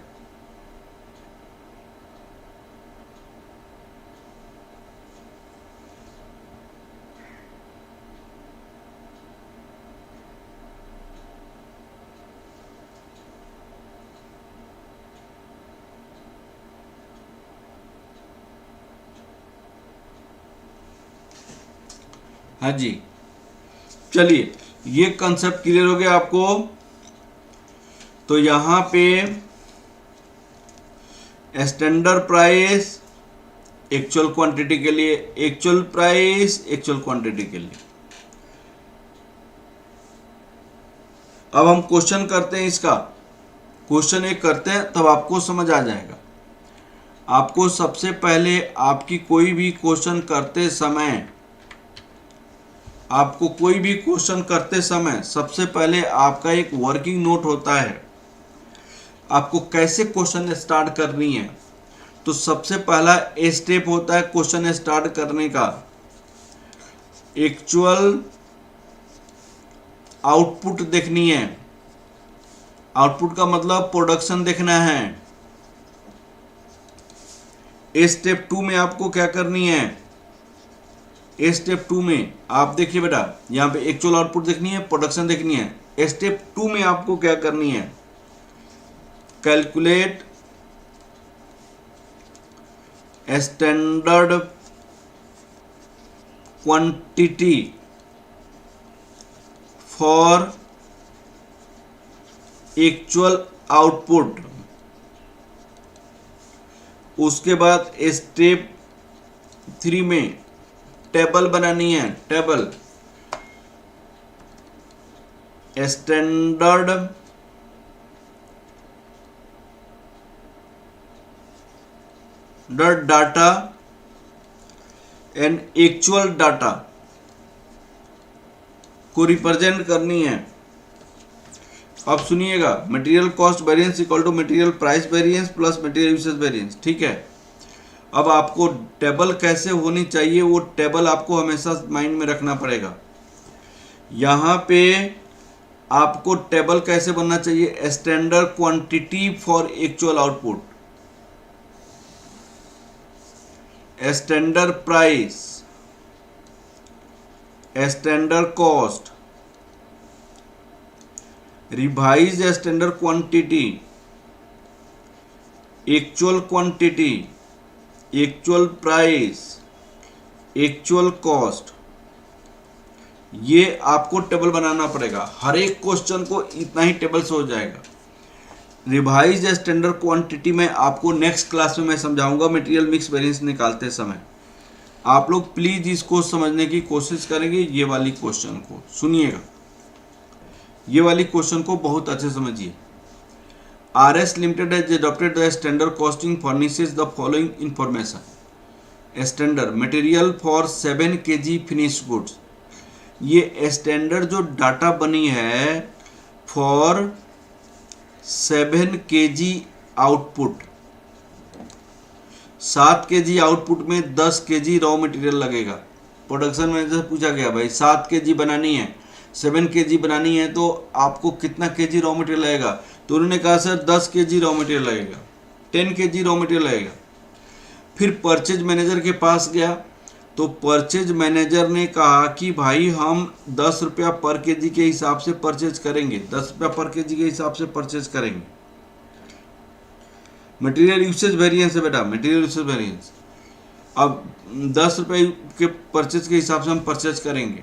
हाँ जी, चलिए, ये कंसेप्ट क्लियर हो गया आपको। तो यहां पे स्टैंडर्ड प्राइस एक्चुअल क्वांटिटी के लिए, एक्चुअल प्राइस एक्चुअल क्वांटिटी के लिए। अब हम क्वेश्चन करते हैं, इसका क्वेश्चन एक करते हैं, तब आपको समझ आ जाएगा। आपको सबसे पहले आपकी कोई भी क्वेश्चन करते समय, आपको कोई भी क्वेश्चन करते समय सबसे पहले आपका एक वर्किंग नोट होता है, आपको कैसे क्वेश्चन स्टार्ट करनी है। तो सबसे पहला स्टेप होता है क्वेश्चन स्टार्ट करने का, एक्चुअल आउटपुट देखनी है। आउटपुट का मतलब प्रोडक्शन देखना है। स्टेप 2 में आपको क्या करनी है, स्टेप 2 में आप देखिए बेटा, यहाँ पे एक्चुअल आउटपुट देखनी है, प्रोडक्शन देखनी है। स्टेप 2 में आपको क्या करनी है, calculate standard quantity for actual output. उसके बाद स्टेप 3 में टेबल बनानी है, table standard data and actual data को रिप्रेजेंट करनी है। अब सुनिएगा, material cost variance equal to material price variance plus material usage variance. ठीक है, अब आपको टेबल कैसे होनी चाहिए, वो टेबल आपको हमेशा माइंड में रखना पड़ेगा। यहाँ पे आपको टेबल कैसे बनना चाहिए, standard quantity for actual output, standard price, standard cost, revise standard quantity, actual quantity, actual price, actual cost, ये आपको टेबल बनाना पड़ेगा। हर एक क्वेश्चन को इतना ही टेबल से हो जाएगा। रिवाइज स्टैंडर्ड क्वांटिटी में आपको नेक्स्ट क्लास में मैं समझाऊंगा मटेरियल मिक्स वेरिएंस निकालते समय। आप लोग प्लीज इसको समझने की कोशिश करेंगे। ये वाली क्वेश्चन को सुनिएगा, ये वाली क्वेश्चन को बहुत अच्छे समझिए। RS Limited has adopted the standard costing furnishes the following information. Standard material for 7 kg finished goods. ये स्टैंडर्ड जो डाटा बनी है for 7 kg output, 7 kg output में 10 kg रॉ मटेरियल लगेगा। प्रोडक्शन मैनेजर से पूछा गया भाई 7 kg बनानी है, 7 kg बनानी है तो आपको कितना kg रॉ मटेरियल लगेगा, तो उन्होंने कहा सर 10 kg रॉ मटेरियल लगेगा, 10 kg रॉ मटेरियल लगेगा। फिर परचेज मैनेजर के पास गया तो परचेज मैनेजर ने कहा कि भाई हम 10 रुपया पर केजी के हिसाब से परचेज करेंगे, 10 रुपया पर केजी के हिसाब से परचेज करेंगे। मटेरियल यूसेज वेरिएंस है बेटा, मटेरियल यूसेज वेरिएंस। अब 10 रुपये के परचेज के हिसाब से हम परचेज करेंगे।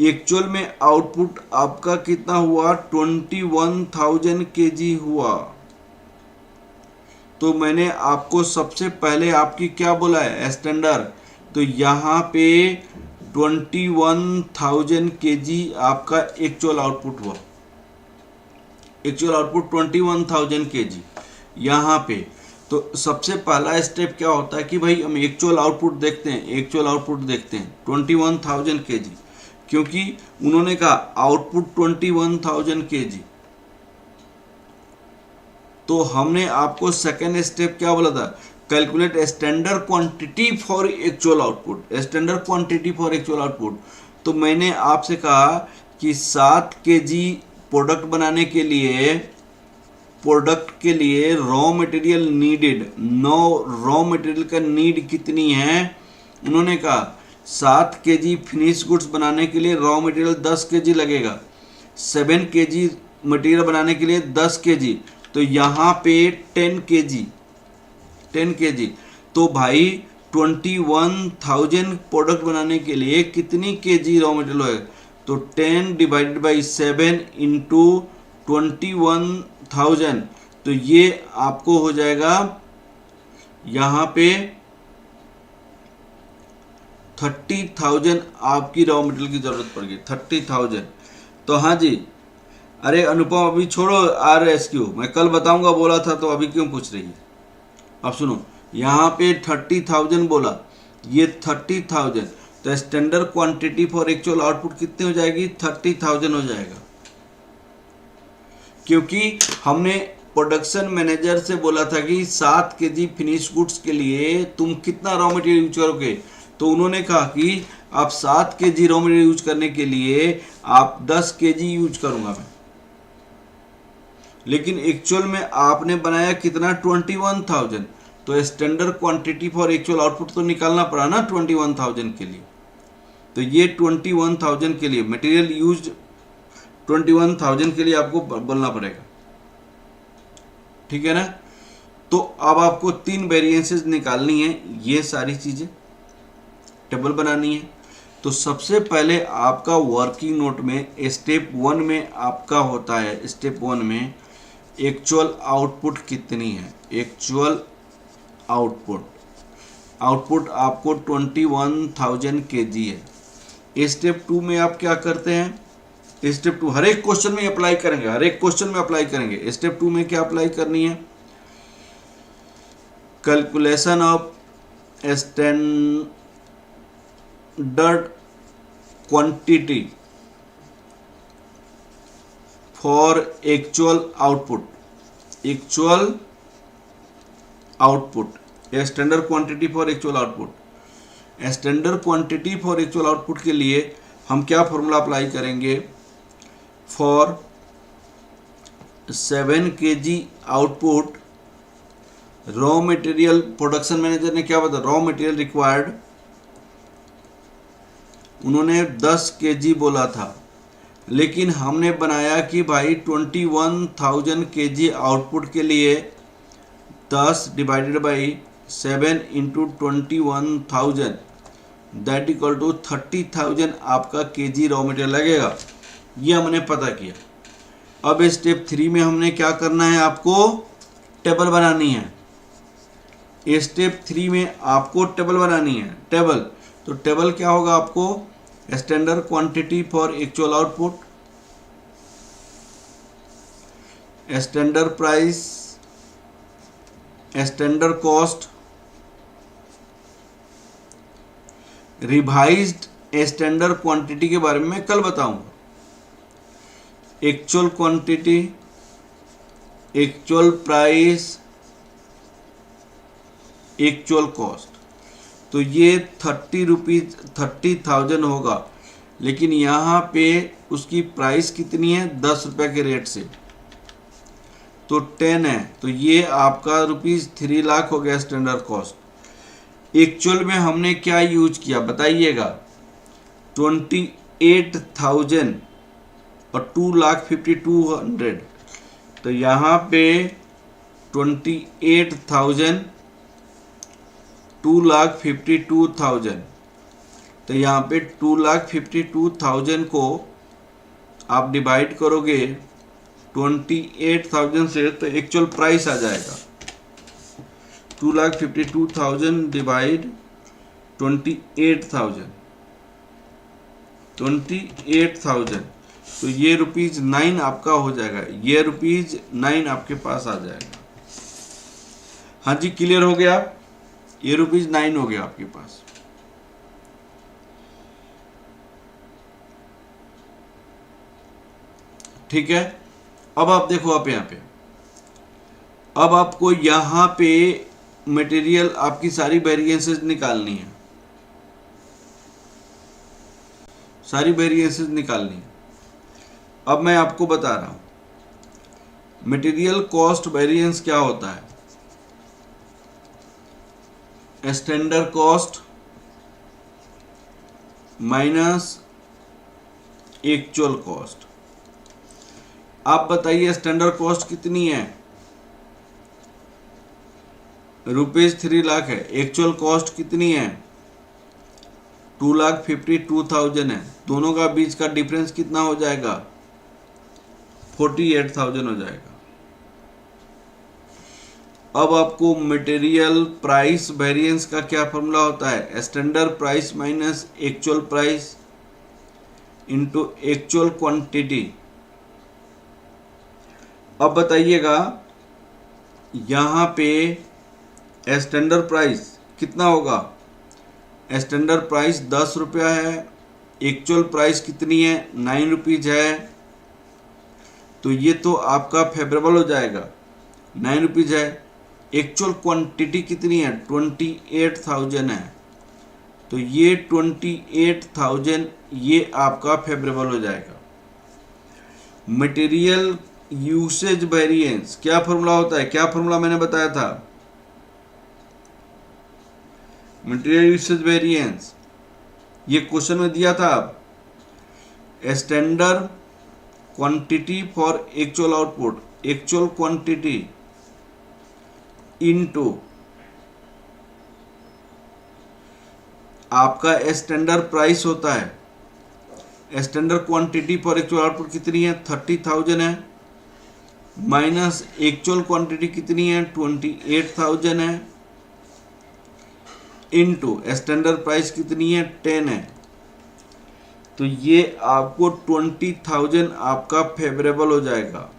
एक्चुअल में आउटपुट आपका कितना हुआ, 21,000 केजी हुआ। तो मैंने आपको सबसे पहले आपकी क्या बोला है, स्टैंडर्ड, तो यहाँ पे 21,000 केजी आपका एक्चुअल आउटपुट हुआ। एक्चुअल आउटपुट 21,000 केजी यहाँ पे। तो सबसे पहला स्टेप क्या होता है कि भाई हम एक्चुअल आउटपुट देखते हैं, एक्चुअल आउटपुट देखते हैं 21,000 केजी, क्योंकि उन्होंने कहा आउटपुट 21,000 केजी। तो हमने आपको सेकेंड स्टेप क्या बोला था, calculate standard quantity for actual output, standard quantity for actual output. तो मैंने आपसे कहा कि 7 केजी प्रोडक्ट बनाने के लिए, प्रोडक्ट के लिए raw material needed, raw material का नीड कितनी है, उन्होंने कहा 7 केजी फिनिश गुड्स बनाने के लिए रॉ मटेरियल 10 केजी लगेगा, 7 केजी मटेरियल बनाने के लिए 10 केजी, तो यहाँ पे 10 केजी, 10 केजी। तो भाई 21,000 प्रोडक्ट बनाने के लिए कितनी केजी रॉ मटेरियल होगा, तो 10 डिवाइडेड बाई 7 इंटू 21,000, तो ये आपको हो जाएगा यहाँ पे 30,000 आपकी रॉ मटेरियल की जरूरत पड़ गई, 30,000। तो हाँ जी, अरे अनुपम अभी छोड़ो RSQ, मैं कल बताऊंगा बोला था, तो अभी क्यों पूछ रही है। अब सुनो, यहाँ पे 30,000 बोला, ये 30,000, तो standard quantity for actual output कितने हो जाएगी, 30,000 हो जाएगा। क्योंकि हमने प्रोडक्शन मैनेजर से बोला था कि 7 केजी फिनिश गुड्स के लिए तुम कितना रॉ मटेरियल यूज करोगे, तो उन्होंने कहा कि आप 7 केजी रॉ मटेरियल यूज करने के लिए आप 10 केजी यूज करूंगा मैं, लेकिन एक्चुअल में आपने बनाया कितना, 21,000, तो standard quantity for actual output तो निकालना पड़ा ना 21,000 के लिए। तो ये 21,000 के लिए मटेरियल यूज 21,000 के लिए आपको बोलना पड़ेगा, ठीक है ना। तो अब आपको 3 वेरिएंसेस निकालनी है, ये सारी चीजें टेबल बनानी है। तो सबसे पहले आपका वर्किंग नोट में स्टेप 1 में आपका होता है, स्टेप 1 में एक्चुअल आउटपुट कितनी है, एक्चुअल आउटपुट आपको 21,000 केजी है। स्टेप 2 में आप क्या करते हैं, स्टेप 2 हर एक क्वेश्चन में अप्लाई करेंगे, हर एक क्वेश्चन में अप्लाई करेंगे। स्टेप 2 में क्या अप्लाई करनी है, calculation of standard quantity for actual output, actual output, standard quantity for actual output. Standard quantity for actual output के लिए हम क्या फॉर्मूला अप्लाई करेंगे? For 7 kg output, raw material, production manager ने क्या बताया? रॉ मटेरियल रिक्वायर्ड, उन्होंने 10 kg बोला था, लेकिन हमने बनाया कि भाई 21,000 kg आउटपुट के लिए 10 divided by 7 into 21,000 that equal to 30,000 आपका केजी रॉ मटेरियल लगेगा। ये हमने पता किया। अब स्टेप 3 में हमने क्या करना है? आपको टेबल बनानी है। स्टेप 3 में आपको टेबल बनानी है। टेबल, तो टेबल क्या होगा? आपको standard quantity for actual output, standard price, standard cost, revised standard quantity के बारे में मैं कल बताऊंगा। Actual quantity, actual price, actual cost, तो ये 30,000 होगा, लेकिन यहाँ पे उसकी प्राइस कितनी है? 10 रुपये के रेट से, तो 10 है, तो ये आपका ₹3 लाख हो गया स्टैंडर्ड कॉस्ट। एक्चुअल में हमने क्या यूज किया बताइएगा? 28,000 और 2,52,100, तो यहाँ पे 28,000, 2,52,000, तो यहाँ पे 2,52,000 को आप डिवाइड करोगे 28,000 से, तो एक्चुअल प्राइस आ जाएगा 2,52,000 डिवाइड 28,000, तो ये ₹9 आपका हो जाएगा। ये ₹9 आपके पास आ जाएगा। हाँ जी, क्लियर हो गया? ये ₹9 हो गया आपके पास। ठीक है। अब आप देखो, आप यहाँ पे, अब आपको यहाँ पे मटेरियल आपकी सारी वेरिएंसेस निकालनी है, सारी वेरिएंसेस निकालनी है। अब मैं आपको बता रहा हूं मटेरियल कॉस्ट वेरिएंस क्या होता है। Standard cost minus actual cost. आप बताइए स्टैंडर्ड कॉस्ट कितनी है? ₹3 लाख है। एक्चुअल कॉस्ट कितनी है? 2,52,000 है। दोनों का बीच का डिफरेंस कितना हो जाएगा? 48,000 हो जाएगा। अब आपको मटेरियल प्राइस वेरिएंस का क्या फॉर्मूला होता है? Standard price minus actual price into actual quantity. अब बताइएगा यहाँ पे स्टैंडर्ड प्राइस कितना होगा? स्टैंडर्ड प्राइस 10 रुपया है, एक्चुअल प्राइस कितनी है? 9 रुपीज है, तो ये तो आपका फेवरेबल हो जाएगा, 9 रुपीज है। एक्चुअल क्वांटिटी कितनी है? 28,000 है, तो ये 28,000 ये आपका फेवरेबल हो जाएगा। मटेरियल यूसेज वेरिएंस क्या फॉर्मूला होता है? क्या फॉर्मूला मैंने बताया था? मटेरियल यूसेज वेरिएंस ये क्वेश्चन में दिया था। आप standard quantity for actual output, actual quantity into आपका स्टैंडर्ड प्राइस होता है। Standard quantity for actual output कितनी है? 30,000 है, माइनस एक्चुअल क्वांटिटी कितनी है? 28,000 है, इनटू स्टैंडर्ड प्राइस कितनी है? 10 है, तो ये आपको 20,000 आपका फेवरेबल हो जाएगा।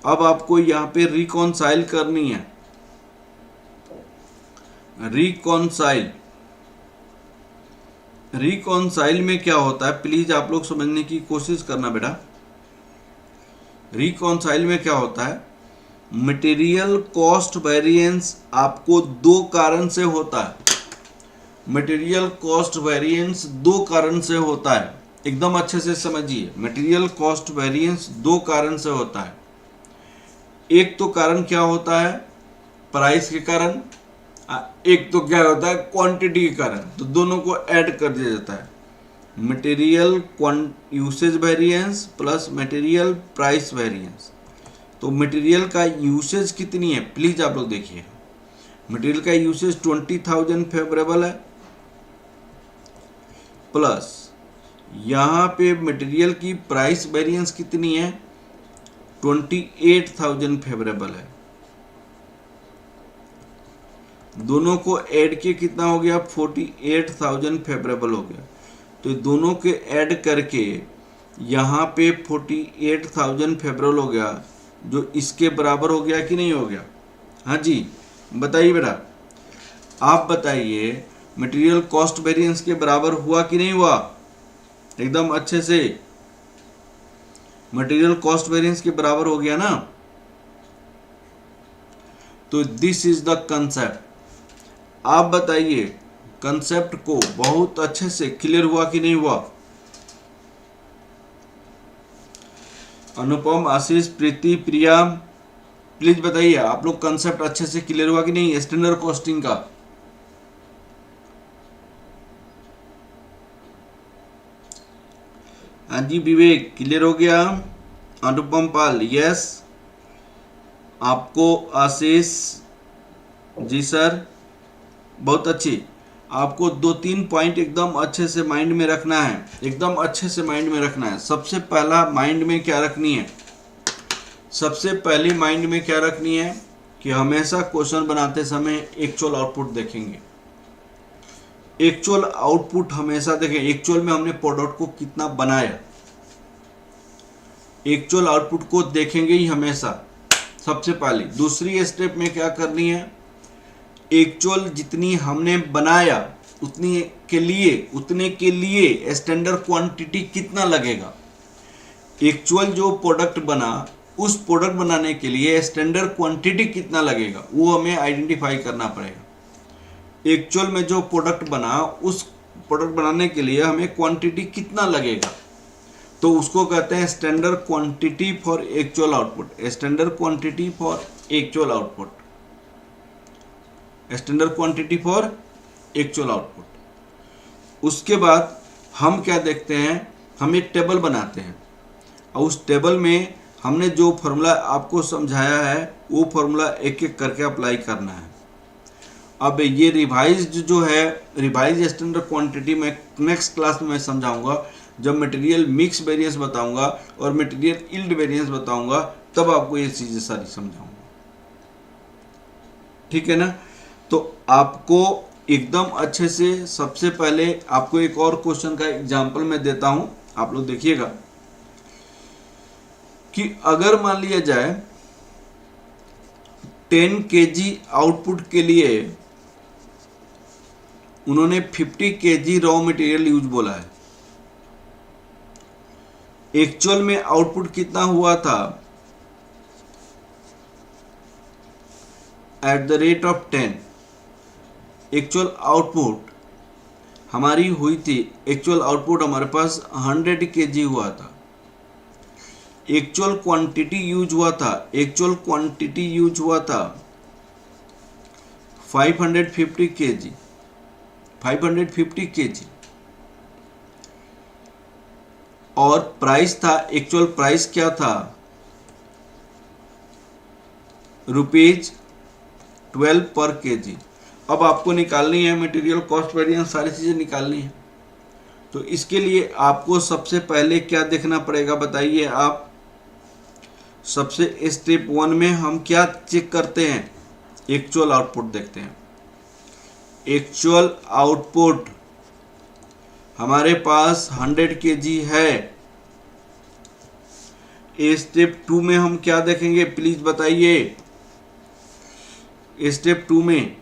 अब आपको यहाँ पे रिकॉन्साइल करनी है। रिकॉन्साइल में क्या होता है, प्लीज आप लोग समझने की कोशिश करना बेटा। रिकॉन्साइल में क्या होता है? मटेरियल कॉस्ट वेरिएंस आपको दो कारण से होता है। मटेरियल कॉस्ट वेरिएंस दो कारण से होता है, एकदम अच्छे से समझिए। मटेरियल कॉस्ट वेरिएंस दो कारण से होता है। एक तो कारण क्या होता है, प्राइस के कारण, एक तो क्या होता है, क्वांटिटी के कारण। तो दोनों को ऐड कर दिया जाता है, material usage variance plus material price variance. तो मटेरियल का यूसेज कितनी है, प्लीज आप लोग देखिए। मटेरियल का यूसेज 20,000 फेवरेबल है, प्लस यहाँ पे मटेरियल की प्राइस वेरिएंस कितनी है, 28,000 फेवरेबल है। दोनों को ऐड के कितना हो गया, 48,000 फेवरेबल हो गया। तो दोनों के ऐड करके यहाँ पे 48,000 फेवरेबल हो गया, जो इसके बराबर हो गया कि नहीं हो गया। हाँ जी बताइए बेटा, आप बताइए मटेरियल कॉस्ट वेरिएंस के बराबर हुआ कि नहीं हुआ, एकदम अच्छे से। मटेरियल कॉस्ट वेरिएंस के बराबर हो गया ना। तो दिस इज द कंसेप्ट। आप बताइए कंसेप्ट को बहुत अच्छे से क्लियर हुआ कि नहीं हुआ। अनुपम, आशीष, प्रीति, प्रिया, प्लीज बताइए आप लोग कंसेप्ट अच्छे से क्लियर हुआ कि नहीं स्टैंडर्ड कॉस्टिंग का। हाँ जी विवेक, क्लियर हो गया। अनुपम पाल, यस। आपको आशीष जी सर, बहुत अच्छी। आपको 2-3 पॉइंट एकदम अच्छे से माइंड में रखना है, एकदम अच्छे से माइंड में रखना है। सबसे पहला माइंड में क्या रखनी है, सबसे पहली माइंड में क्या रखनी है कि हमेशा क्वेश्चन बनाते समय एक्चुअल आउटपुट देखेंगे। एक्चुअल आउटपुट हमेशा देखें, एक्चुअल में हमने प्रोडक्ट को कितना बनाया, एक्चुअल आउटपुट को देखेंगे ही हमेशा, सबसे पहले। दूसरी स्टेप में क्या करनी है, एक्चुअल जितनी हमने बनाया उतने के लिए स्टैंडर्ड क्वांटिटी कितना लगेगा। एक्चुअल जो प्रोडक्ट बना उस प्रोडक्ट बनाने के लिए स्टैंडर्ड क्वांटिटी कितना लगेगा, वो हमें आइडेंटिफाई करना पड़ेगा। एक्चुअल में जो प्रोडक्ट बना उस प्रोडक्ट बनाने के लिए हमें क्वांटिटी कितना लगेगा, तो उसको कहते हैं standard quantity for actual output. Standard quantity for actual output, standard quantity for actual output. उसके बाद हम क्या देखते हैं, हम एक टेबल बनाते हैं और उस टेबल में हमने जो फॉर्मूला आपको समझाया है वो फॉर्मूला एक एक करके अप्लाई करना है। अब ये रिवाइज्ड जो है, रिवाइज स्टैंडर्ड क्वांटिटी में नेक्स्ट क्लास में मैं समझाऊंगा, जब मटेरियल मिक्स वेरिएंस बताऊंगा और मटेरियल यील्ड वेरिएंस बताऊंगा, तब आपको ये चीज़ें सारी समझाऊंगा, ठीक है ना। तो आपको एकदम अच्छे से, सबसे पहले आपको एक और क्वेश्चन का एग्जांपल मैं देता हूं, आप लोग देखिएगा कि अगर मान लिया जाए 10 kg आउटपुट के लिए उन्होंने 50 kg रॉ मटेरियल यूज बोला है, एक्चुअल में आउटपुट कितना हुआ था, at the rate of 10 actual output हमारी हुई थी, एक्चुअल आउटपुट हमारे पास 100 kg हुआ था। एक्चुअल क्वांटिटी यूज हुआ था, एक्चुअल क्वांटिटी यूज हुआ था 550 kg, 550 kg। और प्राइस था, एक्चुअल प्राइस क्या था, ₹12 पर kg। अब आपको निकालनी है मटेरियल कॉस्ट वेरिएंस, सारी चीज़ें निकालनी है। तो इसके लिए आपको सबसे पहले क्या देखना पड़ेगा बताइए आप। सबसे स्टेप 1 में हम क्या चेक करते हैं, एक्चुअल आउटपुट देखते हैं। एक्चुअल आउटपुट हमारे पास 100 kg है। स्टेप 2 में हम क्या देखेंगे प्लीज बताइए। स्टेप 2 में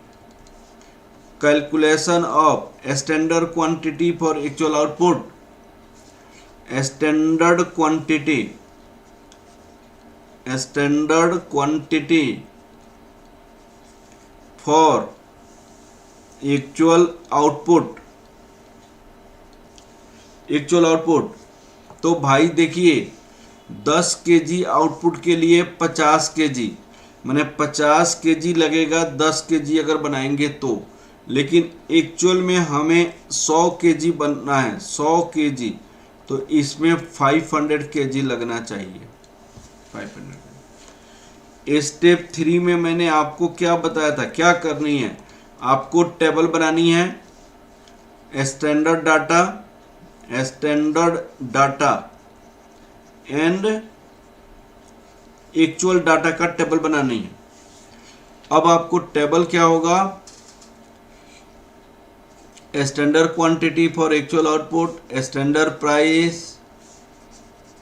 calculation of standard quantity for actual output, standard quantity for actual output, actual output, तो भाई देखिए 10 केजी आउटपुट के लिए 50 केजी, मैंने 50 केजी लगेगा 10 केजी अगर बनाएंगे तो, लेकिन एक्चुअल में हमें 100 केजी बनना है, 100 केजी, तो इसमें 500 केजी लगना चाहिए, 500। स्टेप 3 में मैंने आपको क्या बताया था, क्या करनी है, आपको टेबल बनानी है, standard data, standard data and actual data का टेबल बनानी है। अब आपको टेबल क्या होगा, standard quantity for actual output, standard price,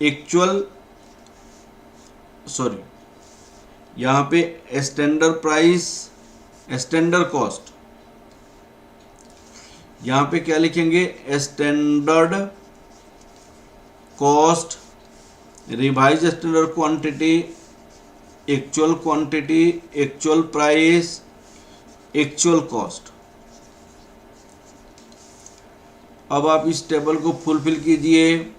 actual, sorry यहां पे स्टैंडर्ड प्राइस, स्टैंडर्ड कॉस्ट, यहां पे क्या लिखेंगे, standard cost, revise standard quantity, actual quantity, actual price, actual cost. अब आप इस टेबल को फुलफिल कीजिए।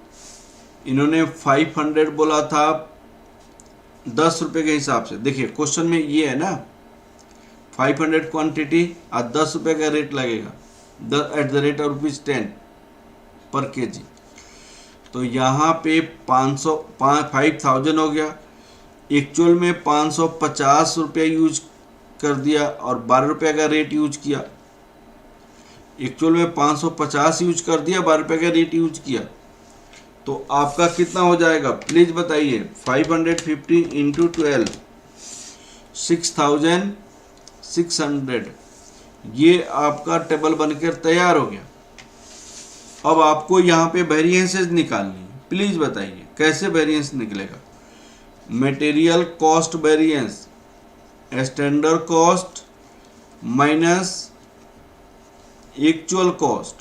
इन्होंने 500 बोला था 10 रुपए के हिसाब से, देखिए क्वेश्चन में ये है ना, 500 क्वांटिटी और 10 रुपए का रेट लगेगा, एट द रेट ऑफ ₹10 पर केजी, तो यहाँ पे 5000 हो गया। एक्चुअल में 550 रुपया यूज कर दिया और 12 रुपये का रेट यूज किया, एक्चुअल में 550 यूज कर दिया, 12 रुपये का रेट यूज किया, तो आपका कितना हो जाएगा प्लीज बताइए। 550 इंटू 12, 6600, ये आपका टेबल बनकर तैयार हो गया। अब आपको यहाँ पे वेरिएंसेस निकालनी है, प्लीज बताइए कैसे वेरिएंस निकलेगा। Material cost variance, standard cost minus actual cost,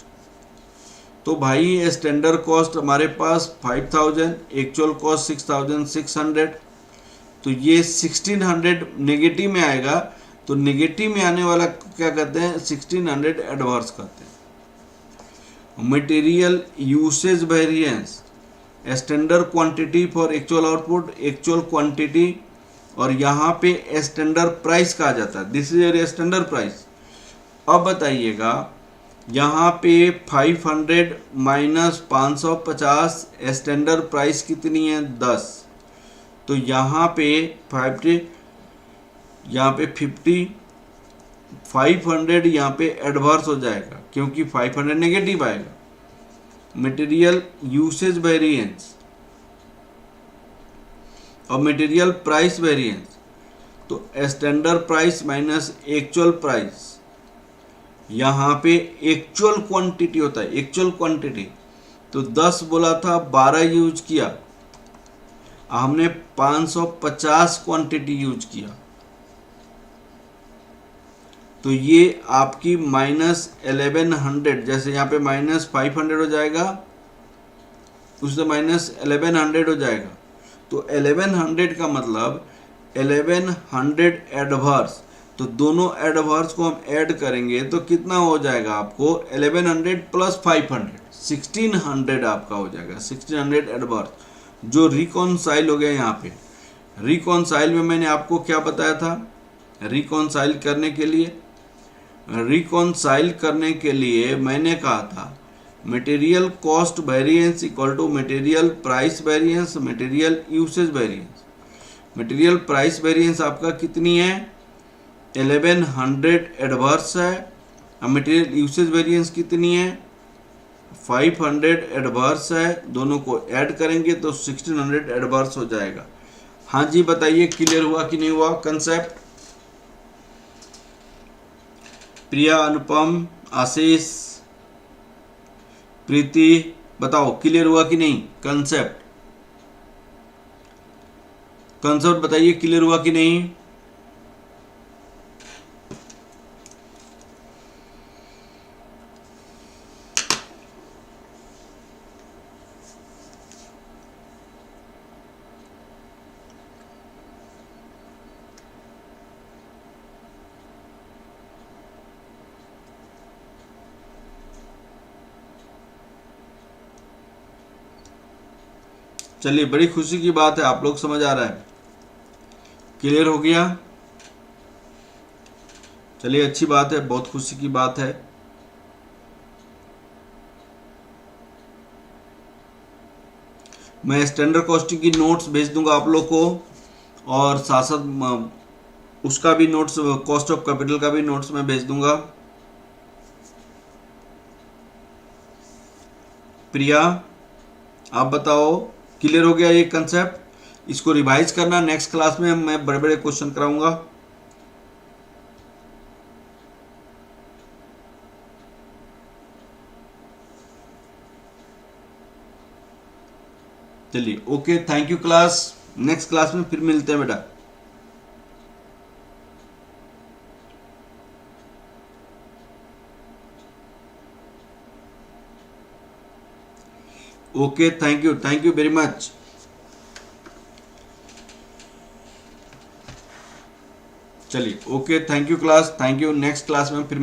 तो भाई स्टैंडर्ड कॉस्ट हमारे पास 5000, एक्चुअल कॉस्ट 6600, तो ये 1600 नेगेटिव में आएगा, तो नेगेटिव में आने वाला क्या कहते हैं, 1600 एडवर्स कहते हैं। Material usage variance, standard quantity for actual output, actual quantity, और यहाँ पे स्टैंडर्ड प्राइस कहा जाता है, this is your standard price. अब बताइएगा यहाँ पे 500 माइनस 550, स्टैंडर्ड प्राइस कितनी है 10, तो यहाँ पे 50, यहाँ पे 50, 500 यहाँ पे एडवर्स हो जाएगा क्योंकि 500 नेगेटिव आएगा। मटेरियल यूसेज वेरिएंस और मटेरियल प्राइस वेरिएंस, तो standard price minus actual price, यहाँ पे एक्चुअल क्वांटिटी होता है, एक्चुअल क्वांटिटी, तो 10 बोला था 12 यूज किया, हमने 550 क्वांटिटी यूज किया, तो ये आपकी माइनस 1100, जैसे यहाँ पे माइनस 500 हो जाएगा, उससे माइनस 1100 हो जाएगा, तो 1100 का मतलब 1100 एडवर्स, तो दोनों एडवर्स को हम ऐड करेंगे तो कितना हो जाएगा आपको, 1100 प्लस 500, 1600 आपका हो जाएगा, 1600 एडवर्स, जो रिकॉन्साइल हो गया। यहाँ पे रिकॉन्साइल में मैंने आपको क्या बताया था, रिकॉन्साइल करने के लिए मैंने कहा था material cost variance equal to material price variance, material usage variance. Material price variance आपका कितनी है, 1100 एडवर्स है, और मटेरियल यूसेज वेरिएंस कितनी है, 500 एडवर्स है, दोनों को ऐड करेंगे तो 1600 एडवर्स हो जाएगा। हाँ जी बताइए क्लियर हुआ कि नहीं हुआ कंसेप्ट। प्रिया, अनुपम, आशीष, प्रीति, बताओ क्लियर हुआ कि नहीं कंसेप्ट, कंसेप्ट बताइए क्लियर हुआ कि नहीं। चलिए, बड़ी खुशी की बात है, आप लोग समझ आ रहा है, क्लियर हो गया। चलिए, अच्छी बात है, बहुत खुशी की बात है। मैं स्टैंडर्ड कॉस्टिंग की नोट्स भेज दूंगा आप लोग को, और साथ साथ उसका भी नोट्स, कॉस्ट ऑफ कैपिटल का भी नोट्स मैं भेज दूंगा। प्रिया, आप बताओ, क्लियर हो गया ये कंसेप्ट? इसको रिवाइज करना, नेक्स्ट क्लास में मैं बड़े बड़े क्वेश्चन कराऊंगा। चलिए, okay, thank you class. Next class में फिर मिलते हैं बेटा। Okay, thank you very much. चलिए, okay, thank you class, thank you. Next class में फिर